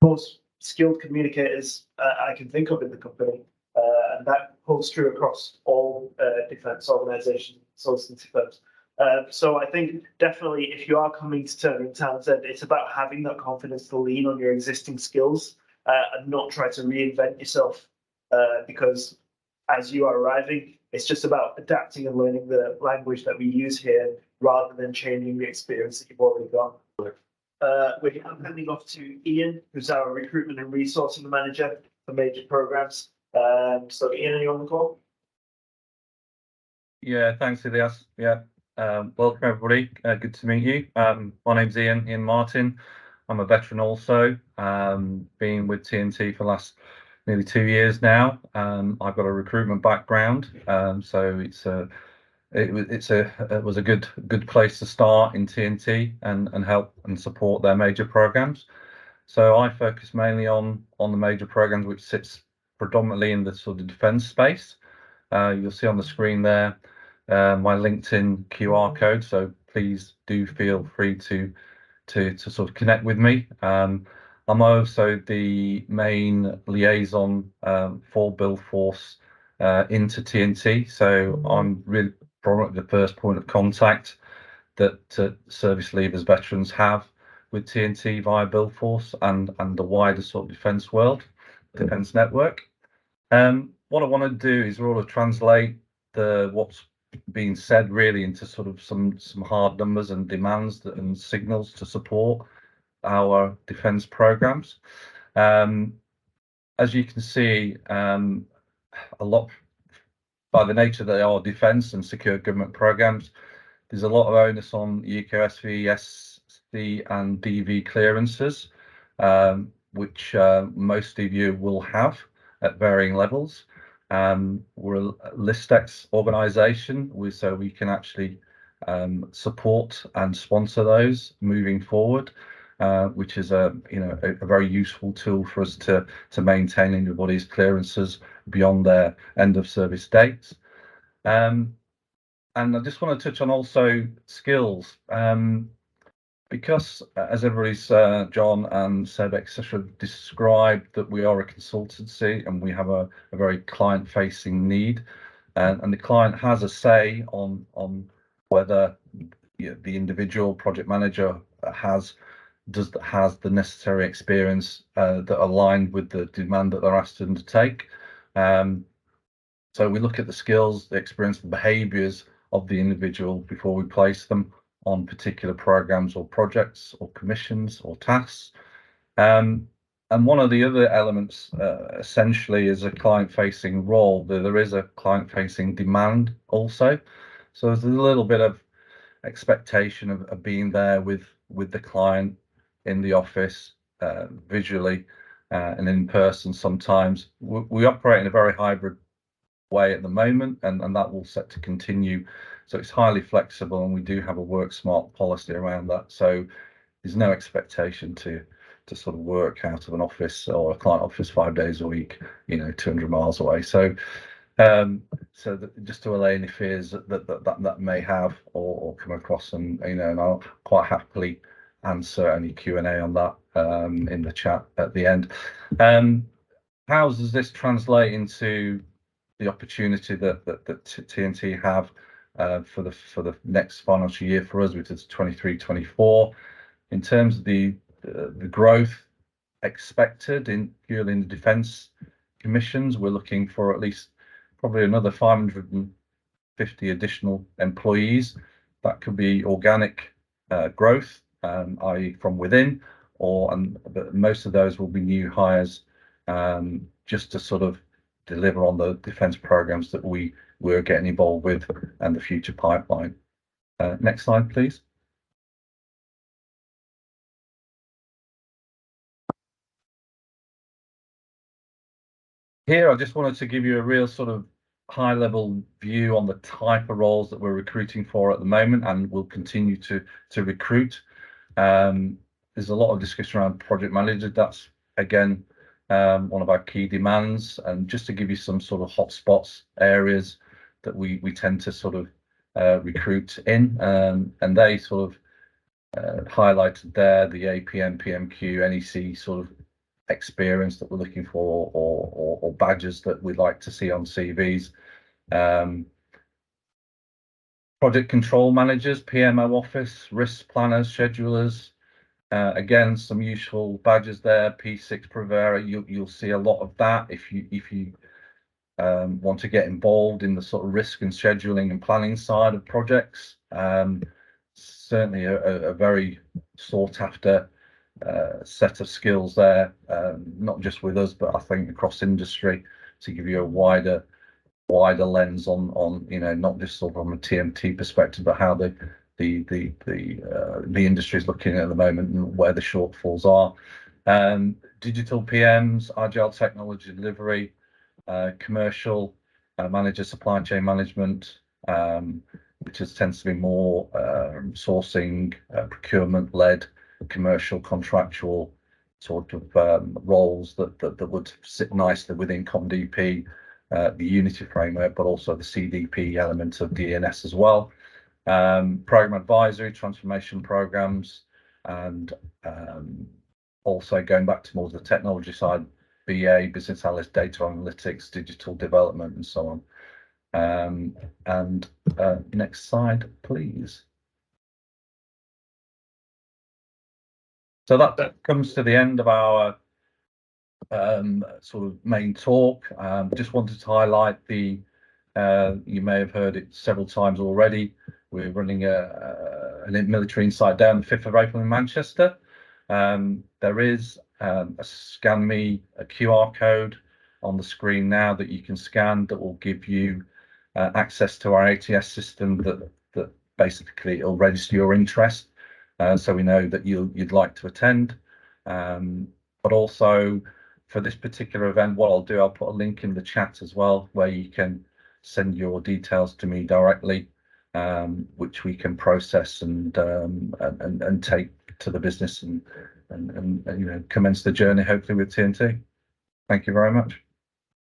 most skilled communicators I can think of in the company. And that holds true across all defence organisations, consultancy firms. So I think definitely if you are coming to Turner & Townsend, it's about having that confidence to lean on your existing skills and not try to reinvent yourself because as you are arriving, it's just about adapting and learning the language that we use here rather than changing the experience that you've already got. I'm handing off to Ian, who's our recruitment and resourcing manager for major programs. So Ian, are you on the call? Yeah, thanks, Ilyas. Yeah, welcome everybody. Good to meet you. My name's Ian Martin. I'm a veteran also. Been with TNT for the last nearly 2 years now. I've got a recruitment background, so it was a good place to start in TNT and help and support their major programs. So I focus mainly on the major programs, which sits predominantly in the sort of defence space. You'll see on the screen there my LinkedIn QR code, so please do feel free to sort of connect with me. I'm also the main liaison for BuildForce into TNT, so I'm really probably the first point of contact that service leavers, veterans have with TNT via BuildForce and the wider sort of defence world, defence network. What I want to do is sort of translate what's being said really into sort of some hard numbers and demands and signals to support our defence programs. As you can see, a lot by the nature they are defence and secure government programs, there's a lot of onus on UKSV, SC and DV clearances, which most of you will have at varying levels. We're a ListX organisation, so we can actually support and sponsor those moving forward, which is a very useful tool for us to maintain anybody's clearances beyond their end of service dates. And I just want to touch on also skills. Because as everybody's John and Seb etc. described, that we are a consultancy and we have a very client-facing need, and the client has a say on whether the individual project manager has the necessary experience that aligned with the demand that they're asked to undertake. So we look at the skills, the experience, the behaviours of the individual before we place them on particular programs or projects or commissions or tasks. And one of the other elements essentially is a client-facing role. There is a client-facing demand also. So there's a little bit of expectation of being there with the client in the office, visually and in person sometimes. We operate in a very hybrid way at the moment, and that will set to continue. So it's highly flexible, and we do have a work smart policy around that. So there's no expectation to sort of work out of an office or a client office 5 days a week, 200 miles away. So just to allay any fears that may have or come across, and and I'll quite happily answer any Q&A on that in the chat at the end. How does this translate into the opportunity that TNT have for the next financial year for us, which is 23-24, in terms of the growth expected purely in the defence commissions? We're looking for at least probably another 550 additional employees. That could be organic growth, i.e. from within, but most of those will be new hires, just to sort of deliver on the defence programs that we're getting involved with and the future pipeline. Next slide, please. Here, I just wanted to give you a real sort of high-level view on the type of roles that we're recruiting for at the moment, and will continue to recruit. There's a lot of discussion around project manager. That's again one of our key demands, and just to give you some sort of hotspots areas that we tend to sort of recruit in, and they sort of highlighted there the APM, PMQ, NEC sort of experience that we're looking for, or badges that we'd like to see on CVs. Project control managers, PMO office, risk planners, schedulers. Again, some useful badges there. P6 Prevera, you'll see a lot of that if you want to get involved in the sort of risk and scheduling and planning side of projects. Certainly a very sought after set of skills there, not just with us, but I think across industry, to give you a wider lens on not just sort of from a TMT perspective, but how the industry is looking at the moment and where the shortfalls are. Digital PMs, agile technology delivery, commercial manager, supply chain management, which tends to be more sourcing, procurement led, commercial contractual sort of roles that would sit nicely within ComDP, the Unity framework, but also the CDP element of DNS as well. Program advisory, transformation programs, and also going back to more of the technology side, BA, business analyst, data analytics, digital development, and so on. Next slide, please. So that comes to the end of our sort of main talk. Just wanted to highlight you may have heard it several times already. We're running a military insight day on the 5th of April in Manchester. There is a scan me, a QR code on the screen now that you can scan that will give you access to our ATS system that basically will register your interest. So we know that you'd like to attend, but also for this particular event, what I'll do, I'll put a link in the chat as well, where you can send your details to me directly, which we can process and take to the business and commence the journey hopefully with TNT. Thank you very much.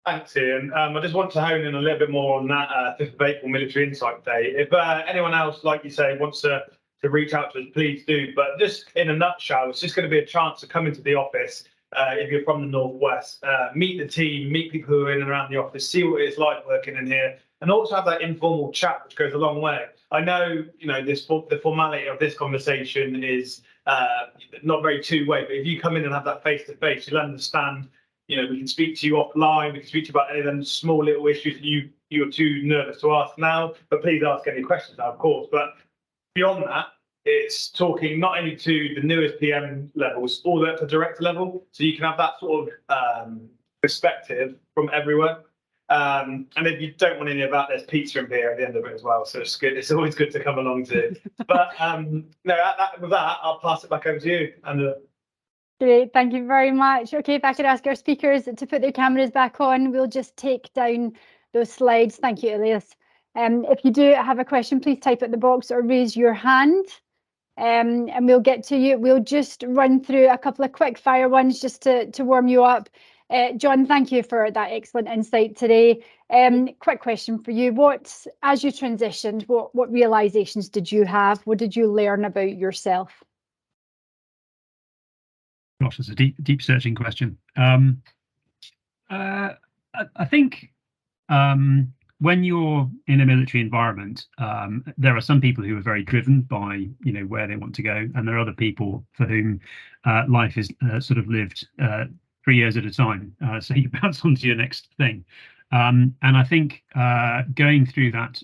Thanks, Ian. I just want to hone in a little bit more on that 5th of April Military Insight Day. If anyone else, like you say, wants to reach out to us, please do. But just in a nutshell, it's just going to be a chance to come into the office if you're from the Northwest, meet the team, meet people who are in and around the office, see what it's like working in here, and also have that informal chat, which goes a long way. I know, the formality of this conversation is not very two-way, but if you come in and have that face-to-face, you'll understand. We can speak to you offline. We can speak to you about any of them small little issues that you're too nervous to ask now. But please ask any questions now, of course. But beyond that, it's talking not only to the newest PM levels, all the way up to director level, so you can have that sort of perspective from everywhere. And if you don't want any of that, there's pizza and beer at the end of it as well. So it's good. It's always good to come along to. But with that, I'll pass it back over to you, Angela. Great, thank you very much. Okay, if I could ask our speakers to put their cameras back on, we'll just take down those slides. Thank you, Elias. If you do have a question, please type it in the box or raise your hand. and we'll get to you. We'll just run through a couple of quick fire ones just to warm you up. John, thank you for that excellent insight today. Quick question for you. As you transitioned, what realizations did you have? What did you learn about yourself? Gosh, that's a deep searching question. I think when you're in a military environment, there are some people who are very driven by where they want to go, and there are other people for whom life is sort of lived 3 years at a time. So you bounce onto your next thing, and I think going through that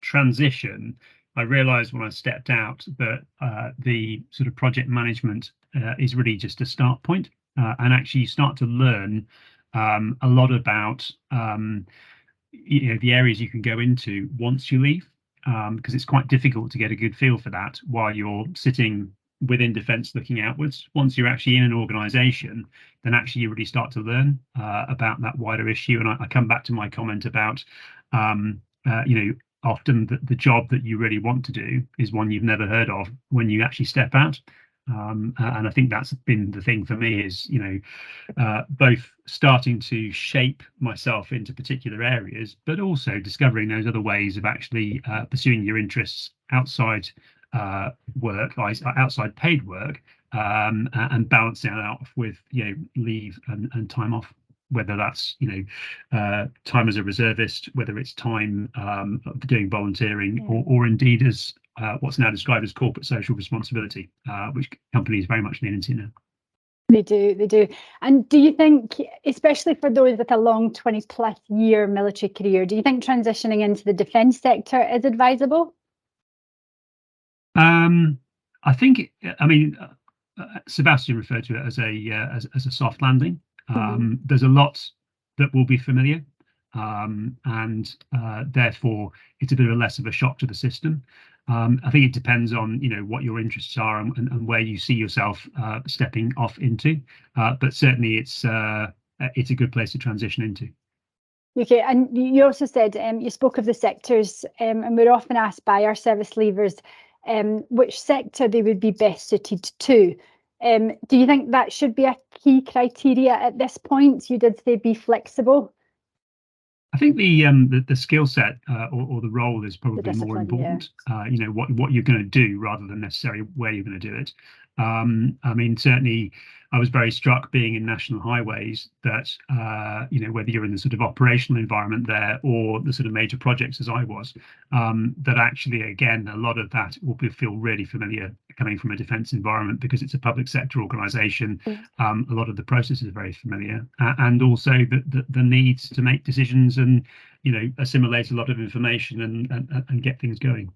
transition, I realized when I stepped out that the sort of project management is really just a start point, and actually you start to learn a lot about the areas you can go into once you leave, because it's quite difficult to get a good feel for that while you're sitting within defence looking outwards. Once you're actually in an organisation, then actually you really start to learn about that wider issue. And I come back to my comment about often the job that you really want to do is one you've never heard of when you actually step out. And I think that's been the thing for me is, both starting to shape myself into particular areas, but also discovering those other ways of actually pursuing your interests outside work, outside paid work, and balancing that out with, leave and time off, whether that's, time as a reservist, whether it's time doing volunteering, or indeed as what's now described as corporate social responsibility, which companies very much lean into now. They do. And do you think, especially for those with a long 20+ year military career, do you think transitioning into the defence sector is advisable? I think, Sebastian referred to it as a soft landing. There's a lot that will be familiar, and therefore it's a bit of less of a shock to the system. I think it depends on what your interests are and where you see yourself stepping off into, but certainly it's a good place to transition into. Okay, and you also said you spoke of the sectors, and we're often asked by our service leavers which sector they would be best suited to. Do you think that should be a key criteria at this point? You did say be flexible. I think the skill set or the role is probably more important. Yeah. What you're going to do rather than necessarily where you're going to do it. Certainly I was very struck being in National Highways that whether you're in the sort of operational environment there or the sort of major projects as I was, that actually again a lot of that will feel really familiar coming from a defence environment because it's a public sector organisation. A lot of the processes are very familiar, and also the needs to make decisions and assimilate a lot of information and get things going.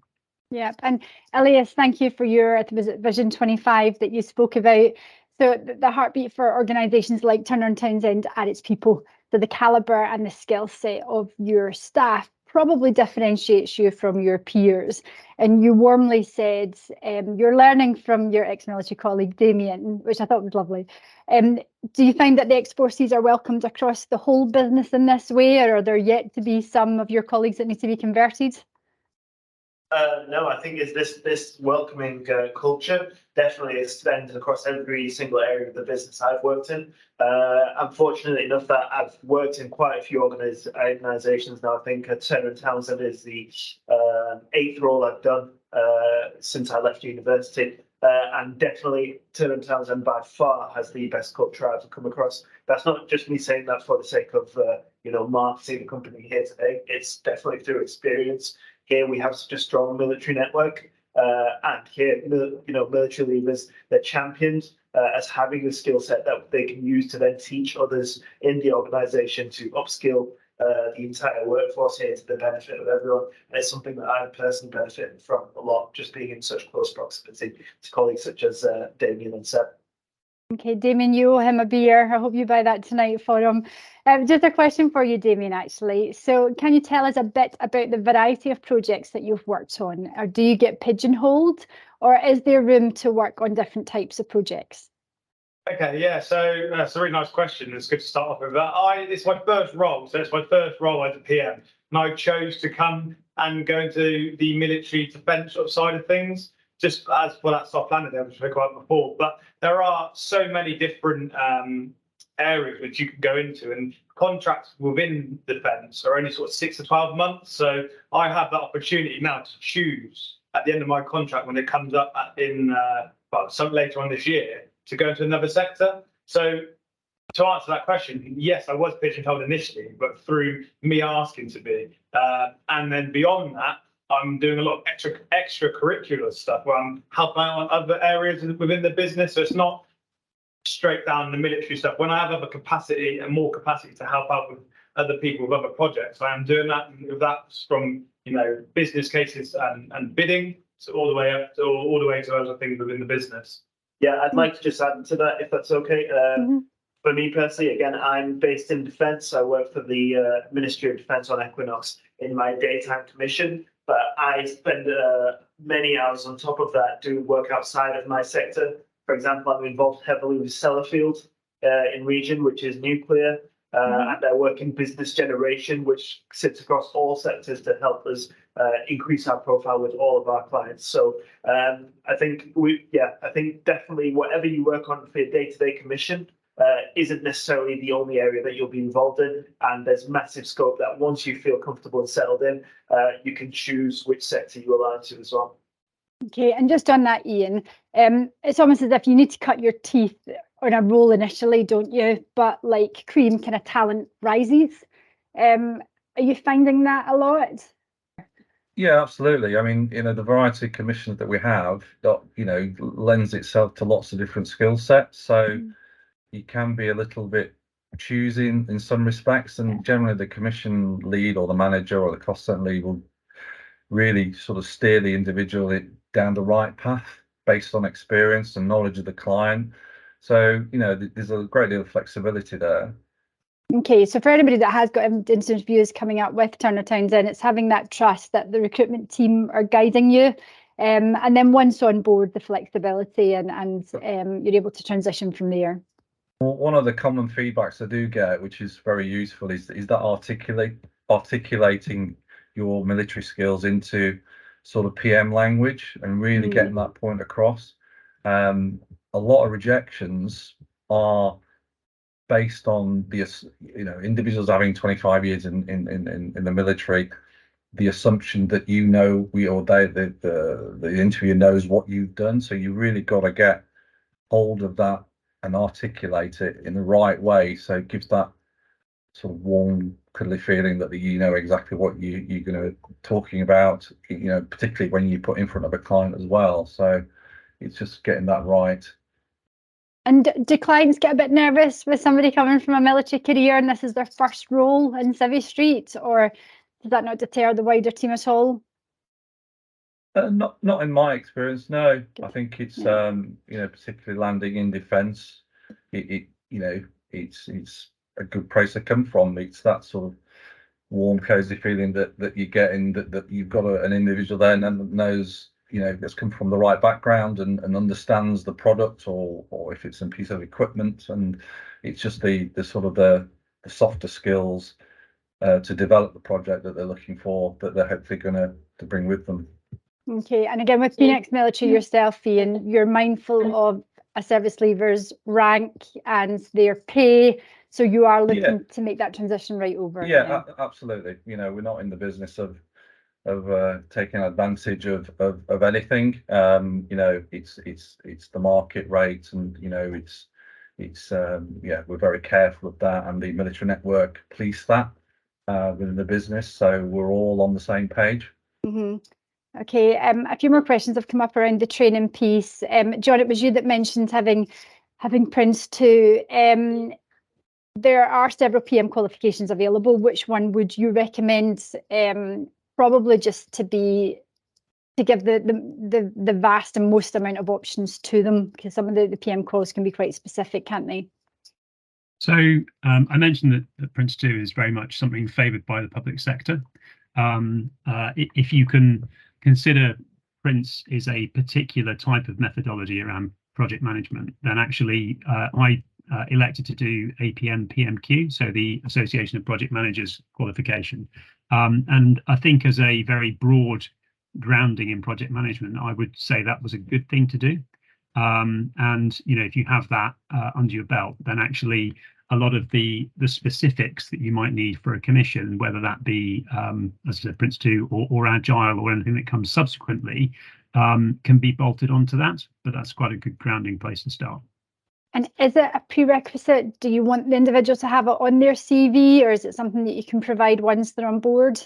Yeah, and Elias, thank you for your Vision 25 that you spoke about. So the heartbeat for organisations like Turner and Townsend are its people. So the calibre and the skill set of your staff probably differentiates you from your peers. And you warmly said you're learning from your ex-military colleague Damien, which I thought was lovely. Do you find that the ex-forces are welcomed across the whole business in this way, or are there yet to be some of your colleagues that need to be converted? No, I think it's this welcoming culture definitely extends across every single area of the business I've worked in. I'm fortunate enough that I've worked in quite a few organisations now. I think Turner and Townsend is the 8th role I've done since I left university. And definitely Turner and Townsend by far has the best culture I've come across. That's not just me saying that for the sake of marketing the company here today. It's definitely through experience. Here we have such a strong military network, and here military leaders, they're championed as having the skill set that they can use to then teach others in the organisation to upskill the entire workforce here to the benefit of everyone. And it's something that I've personally benefited from a lot, just being in such close proximity to colleagues such as Damien and Seb. Okay, Damien, you owe him a beer. I hope you buy that tonight for him. Just a question for you, Damien, actually. So can you tell us a bit about the variety of projects that you've worked on? Or do you get pigeonholed, or is there room to work on different types of projects? Okay, yeah, so that's a really nice question. It's good to start off with that. It's my first role, so it's my first role as a PM. And I chose to come and go into the military defence side of things. just as for that soft landing there, which we spoke about before. But there are so many different areas which you can go into, and contracts within defence are only sort of 6 to 12 months. So I have that opportunity now to choose at the end of my contract when it comes up in some later on this year to go into another sector. So to answer that question, yes, I was pigeonholed initially, but through me asking to be, and then beyond that, I'm doing a lot of extracurricular stuff where I'm helping out on other areas within the business. So it's not straight down the military stuff. When I have other capacity and more capacity to help out with other people with other projects, I am doing that. And that's from business cases and bidding, so all the way up to all the way to other things within the business. Yeah, I'd like to just add to that, if that's okay. For me personally, again, I'm based in defence. I work for the Ministry of Defence on Equinox in my daytime commission, but I spend many hours on top of that doing work outside of my sector. For example, I'm involved heavily with Sellafield in region, which is nuclear, and I work in business generation, which sits across all sectors to help us increase our profile with all of our clients. So I think definitely whatever you work on for your day-to-day commission isn't necessarily the only area that you'll be involved in, and there's massive scope that once you feel comfortable and settled in, you can choose which sector you align to as well. Okay, and just on that, Ian, it's almost as if you need to cut your teeth on a role initially, don't you? But like cream kind of talent rises. Are you finding that a lot? Yeah, absolutely. I mean, the variety of commissions that we have, lends itself to lots of different skill sets. So you can be a little bit choosing in some respects, and generally the commission lead or the manager or the cost center lead will really sort of steer the individual down the right path based on experience and knowledge of the client. So, there's a great deal of flexibility there. Okay, so for anybody that has got interviews coming up with Turner Townsend, it's having that trust that the recruitment team are guiding you. And then once on board, the flexibility and you're able to transition from there. Well, one of the common feedbacks I do get, which is very useful, is that articulating your military skills into sort of PM language and really getting that point across. A lot of rejections are based on the individuals having 25 years in the military, the assumption that the interviewer knows what you've done. So you really got to get hold of that and articulate it in the right way, so it gives that sort of warm, cuddly feeling that you know exactly what you're going to be talking about, particularly when you put in front of a client as well. So it's just getting that right. And do clients get a bit nervous with somebody coming from a military career and this is their first role in Civvy Street, or does that not deter the wider team at all? Not in my experience, no. Good. I think it's particularly landing in defence, it's a good place to come from. It's that sort of warm, cosy feeling that you get in that you've got an individual there and knows that's come from the right background and understands the product or if it's a piece of equipment, and it's just the sort of the softer skills to develop the project that they're looking for, that they're hopefully going to bring with them. Okay, and again, with being ex-military yourself, Ian, you're mindful of a service leaver's rank and their pay, so you are looking to make that transition right over. Yeah, absolutely. We're not in the business of taking advantage of anything. It's the market rate, and we're very careful of that, and the military network police that within the business, so we're all on the same page. Okay, a few more questions have come up around the training piece. John, it was you that mentioned having Prince 2. There are several PM qualifications available. Which one would you recommend? Probably just to give the vast and most amount of options to them, because some of the PM calls can be quite specific, can't they? So I mentioned that Prince 2 is very much something favoured by the public sector. If you can consider Prince is a particular type of methodology around project management, then actually I elected to do APM PMQ, so the Association of Project Managers qualification. And I think as a very broad grounding in project management, I would say that was a good thing to do. And if you have that under your belt, then actually a lot of the specifics that you might need for a commission, whether that be as I said, Prince 2 or Agile or anything that comes subsequently, can be bolted onto that. But that's quite a good grounding place to start. And is it a prerequisite? Do you want the individual to have it on their CV, or is it something that you can provide once they're on board?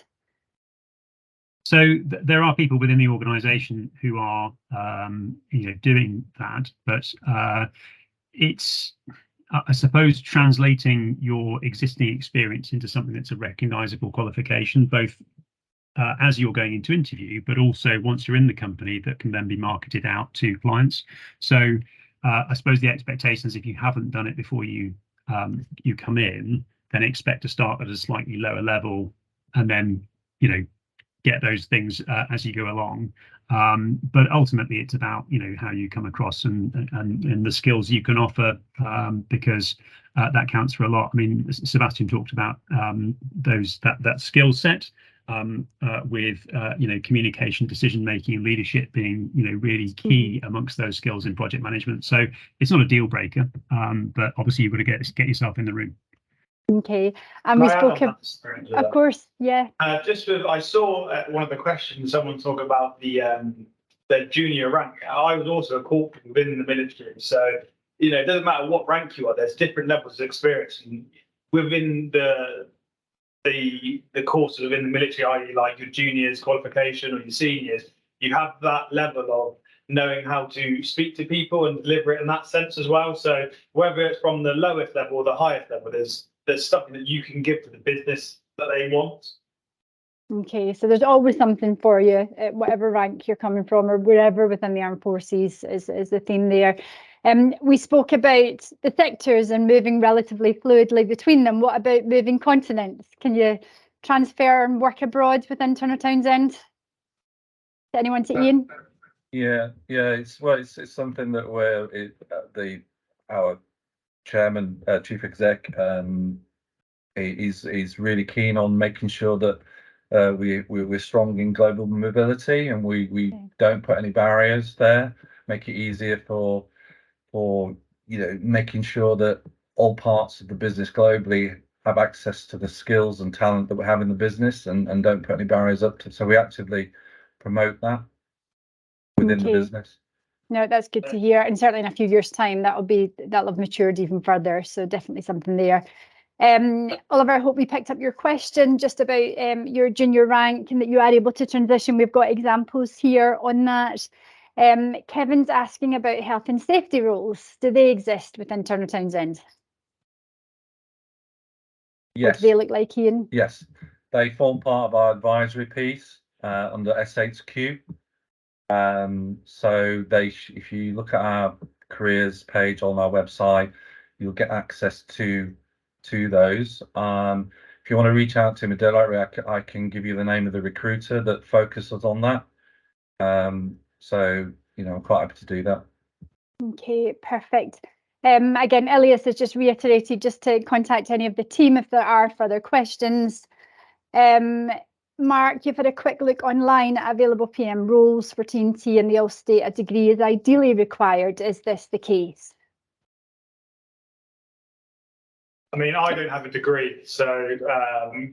So there are people within the organisation who are, doing that, but it's, I suppose, translating your existing experience into something that's a recognisable qualification, both as you're going into interview, but also once you're in the company, that can then be marketed out to clients. So I suppose the expectations, if you haven't done it before you come in, then expect to start at a slightly lower level, and then get those things as you go along. But ultimately, it's about how you come across and the skills you can offer, because that counts for a lot. I mean, Sebastian talked about that skill set. With communication, decision making, and leadership being really key amongst those skills in project management. So it's not a deal breaker, but obviously you've got to get yourself in the room. Okay, and we spoke of course, yeah. I saw one of the questions, someone talk about the junior rank. I was also a corporal within the military, so it doesn't matter what rank you are. There's different levels of experience, and within the courses within the military, i.e. like your juniors qualification or your seniors, you have that level of knowing how to speak to people and deliver it in that sense as well. So whether it's from the lowest level or the highest level, there's something that you can give to the business that they want. Okay, so there's always something for you at whatever rank you're coming from, or wherever within the armed forces is the theme there. We spoke about the sectors and moving relatively fluidly between them. What about moving continents? Can you transfer and work abroad within Turner Townsend? Anyone to Ian? Yeah, it's something that our chairman, chief exec, is really keen on making sure that we're strong in global mobility, and we don't put any barriers there. Make it easier for making sure that all parts of the business globally have access to the skills and talent that we have in the business, and don't put any barriers up to. So we actively promote that within the business. No, that's good to hear, and certainly in a few years' time that'll have matured even further. So definitely something there. Oliver, I hope we picked up your question just about your junior rank and that you are able to transition. We've got examples here on that. Kevin's asking about health and safety roles. Do they exist within Turner Townsend? Yes. What do they look like, Ian? Yes, they form part of our advisory piece under SHQ. So if you look at our careers page on our website, you'll get access to those. If you want to reach out to me directly, I can give you the name of the recruiter that focuses on that. So I'm quite happy to do that. Okay, perfect. Again, Elias has just reiterated just to contact any of the team if there are further questions. Mark, you've had a quick look online at available PM roles for TNT, and they all state a degree is ideally required. Is this the case? I mean, I don't have a degree, so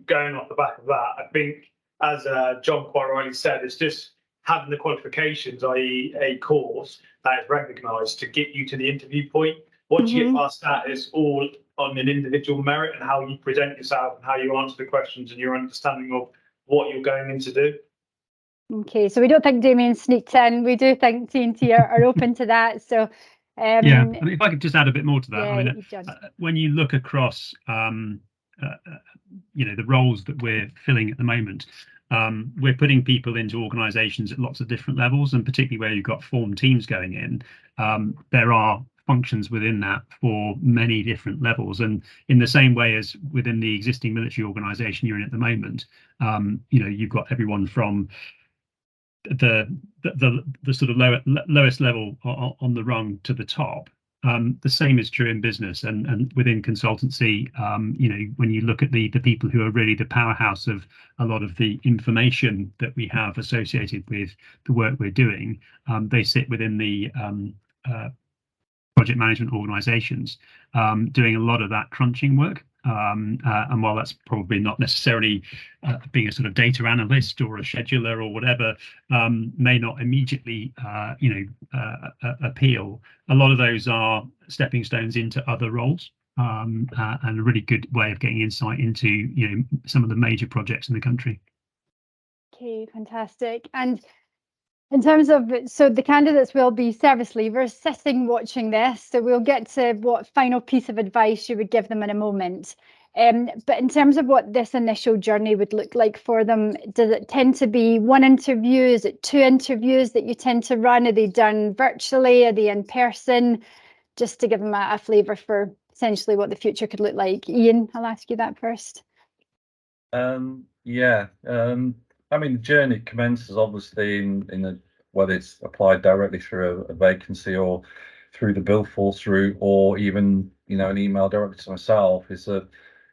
going off the back of that, I think, as John quite rightly said, it's just having the qualifications, i.e. a course that is recognised to get you to the interview point. Once you get past that, it's all on an individual merit and how you present yourself and how you answer the questions and your understanding of what you're going in to do. Okay, so we don't think Damien sneaked in. We do think TNT are open to that. So yeah, I mean, if I could just add a bit more to that. Yeah, I mean, when you look across the roles that we're filling at the moment, we're putting people into organisations at lots of different levels, and particularly where you've got formed teams going in, there are functions within that for many different levels. And in the same way as within the existing military organisation you're in at the moment, you've got everyone from the sort of lowest level on the rung to the top. The same is true in business and within consultancy. When you look at the people who are really the powerhouse of a lot of the information that we have associated with the work we're doing, they sit within the project management organizations, doing a lot of that crunching work. And while that's probably not necessarily being a sort of data analyst or a scheduler or whatever, may not immediately, appeal. A lot of those are stepping stones into other roles, and a really good way of getting insight into, some of the major projects in the country. Okay, fantastic. And in terms of, so the candidates will be service leavers sitting watching this, so we'll get to what final piece of advice you would give them in a moment. But in terms of what this initial journey would look like for them, does it tend to be one interview? Is it 2 interviews that you tend to run? Are they done virtually? Are they in person? Just to give them a flavour for essentially what the future could look like. Ian, I'll ask you that first. The journey commences obviously in whether it's applied directly through a vacancy or through the BuildForce route, or even an email directly to myself. Is that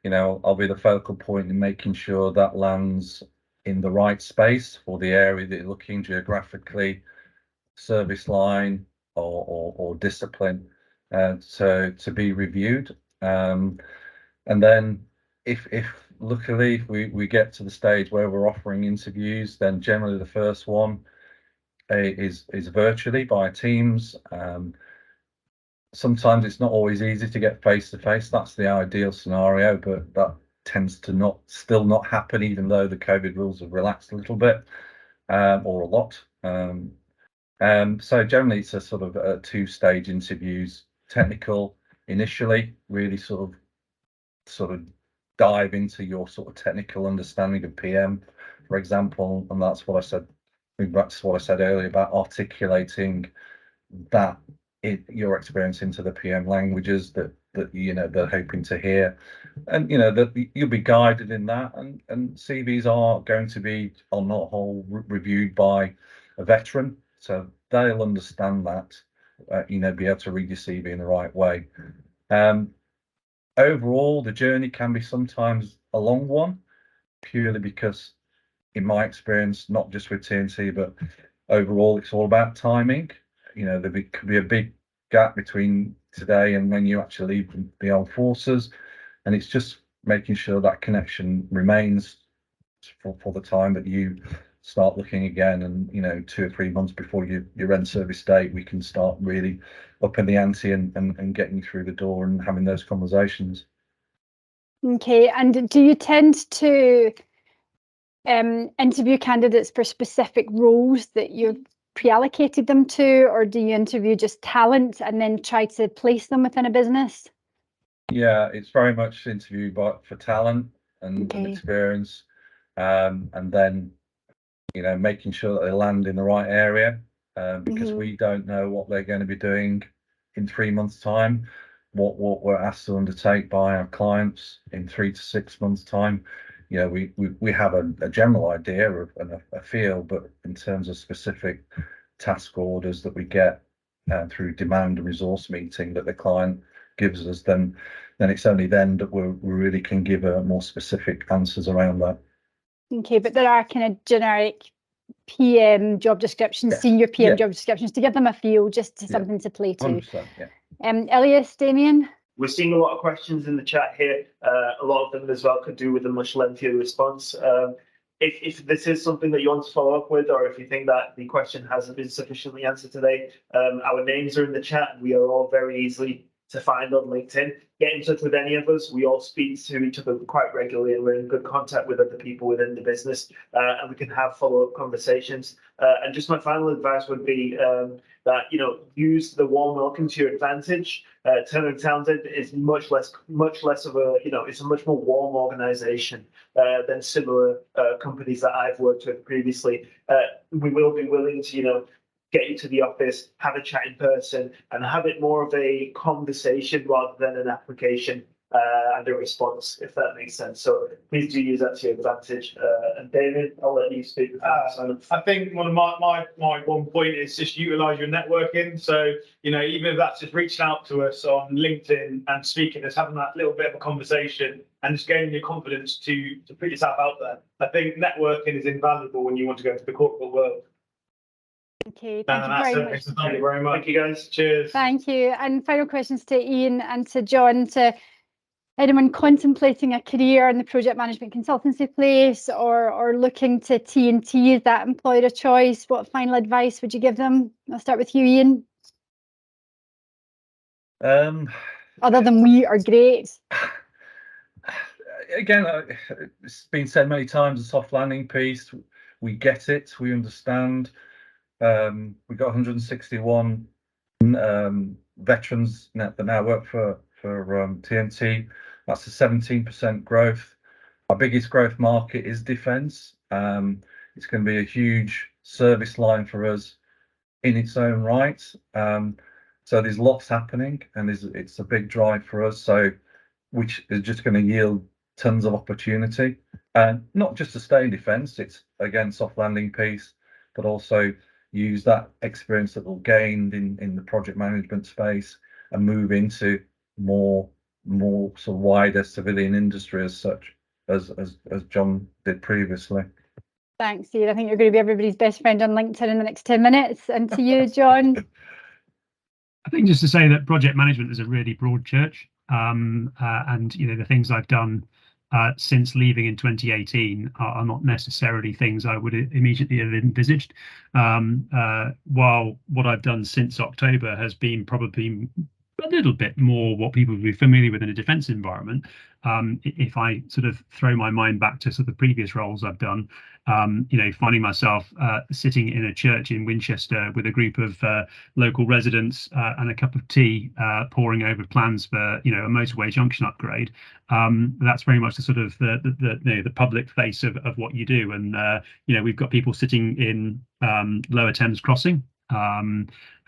I'll be the focal point in making sure that lands in the right space for the area that you're looking geographically, service line or discipline, to be reviewed. And then if luckily we get to the stage where we're offering interviews, then generally the first one is virtually by Teams. Sometimes it's not always easy to get face to face. That's the ideal scenario, but that tends to still not happen, even though the COVID rules have relaxed a little bit, or a lot. So generally it's a sort of 2-stage interviews. Technical initially, really sort of dive into your sort of technical understanding of PM, for example, and that's what I said. That's what I said earlier about articulating that your experience into the PM languages that they're hoping to hear, and that you'll be guided in that. And CVs are going to be on the whole reviewed by a veteran, so they'll understand that, be able to read your CV in the right way. Overall, the journey can be sometimes a long one, purely because, in my experience, not just with TNT, but overall, it's all about timing. There could be a big gap between today and when you actually leave the armed forces, and it's just making sure that connection remains for the time that you start looking again. And 2 or 3 months before your end service date, we can start really upping the ante and getting you through the door and having those conversations. Okay, and do you tend to interview candidates for specific roles that you've pre-allocated them to, or do you interview just talent and then try to place them within a business? Yeah, it's very much interview for talent and experience, and then making sure that they land in the right area, because we don't know what they're going to be doing in 3 months' time, what we're asked to undertake by our clients in 3 to 6 months' time. We have a general idea of a feel, but in terms of specific task orders that we get through demand and resource meeting that the client gives us, then it's only then that we really can give more specific answers around that. Okay, but there are kind of generic PM job descriptions, senior PM job descriptions, to give them a feel, just something to play to. 100%, yeah. Elias, Damien? We're seeing a lot of questions in the chat here. A lot of them as well could do with a much lengthier response. If this is something that you want to follow up with, or if you think that the question hasn't been sufficiently answered today, our names are in the chat, and we are all very easily to find on LinkedIn. Get in touch with any of us. We all speak to each other quite regularly, and we're in good contact with other people within the business, and we can have follow-up conversations. And just my final advice would be that use the warm welcome to your advantage. Turner & Townsend is much less of a it's a much more warm organization than similar companies that I've worked with previously. We will be willing to get you to the office, have a chat in person, and have it more of a conversation rather than an application. and a response, if that makes sense. So please do use that to your advantage. And David, I'll let you speak. I think one of my one point is just utilise your networking. So, even if that's just reaching out to us on LinkedIn and speaking, just having that little bit of a conversation and just gaining your confidence to put yourself out there. I think networking is invaluable when you want to go into the corporate world. Okay, thank you very much. Thank you very much. Thank you, guys. Cheers. Thank you. And final questions to Ian and to John. To anyone contemplating a career in the project management consultancy place or looking to T&T as that employer of choice, what final advice would you give them? I'll start with you, Ian. Other than we are great. Again, it's been said many times, the soft landing piece, we get it, we understand. We've got 161 veterans that now work for TNT. That's a 17% growth. Our biggest growth market is defence. It's going to be a huge service line for us in its own right. So there's lots happening, and it's a big drive for us. So, which is just going to yield tons of opportunity, and not just to stay in defence. It's again soft landing piece, but also use that experience that we'll gain in the project management space and move into more sort of wider civilian industry as such, as John did previously. Thanks, Ian. I think you're going to be everybody's best friend on LinkedIn in the next 10 minutes. And to you, John. I think just to say that project management is a really broad church, and the things I've done since leaving in 2018 are not necessarily things I would immediately have envisaged. While what I've done since October has been probably a little bit more what people would be familiar with in a defence environment. If I sort of throw my mind back to sort of the previous roles I've done, finding myself sitting in a church in Winchester with a group of local residents and a cup of tea, poring over plans for a motorway junction upgrade. That's very much the sort of the public face of what you do, and we've got people sitting in Lower Thames Crossing.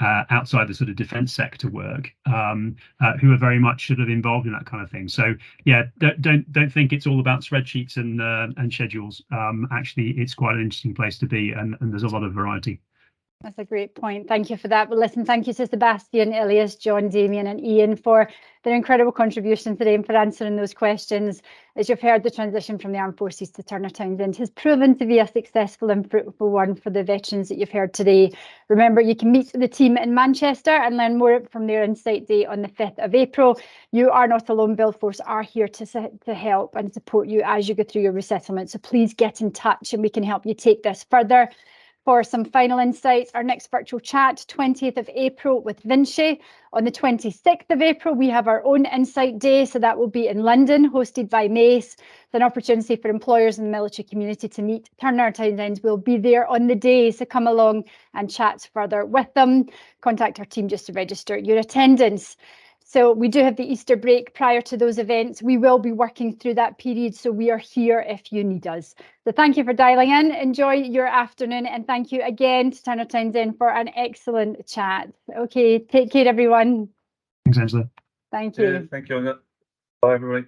Outside the sort of defence sector work, who are very much sort of involved in that kind of thing. So yeah, don't think it's all about spreadsheets and schedules. Actually, it's quite an interesting place to be, and there's a lot of variety. That's a great point. Thank you for that. Well, listen, thank you to Sebastian, Ilias, John, Damien and Ian for their incredible contribution today and for answering those questions. As you've heard, the transition from the Armed Forces to Turner Townsend has proven to be a successful and fruitful one for the veterans that you've heard today. Remember, you can meet the team in Manchester and learn more from their Insight Day on the 5th of April. You are not alone. BuildForce are here to help and support you as you go through your resettlement. So please get in touch and we can help you take this further. For some final insights, our next virtual chat, 20th of April with Vinci. On the 26th of April, we have our own Insight Day, so that will be in London, hosted by Mace. It's an opportunity for employers in the military community to meet Turner Townsend. We'll be there on the day, so come along and chat further with them. Contact our team just to register your attendance. So we do have the Easter break prior to those events. We will be working through that period, so we are here if you need us. So thank you for dialing in. Enjoy your afternoon, and thank you again to Turner Townsend for an excellent chat. Okay, take care, everyone. Thanks, Angela. Thank you. Yeah, thank you, Angela. Bye, everybody.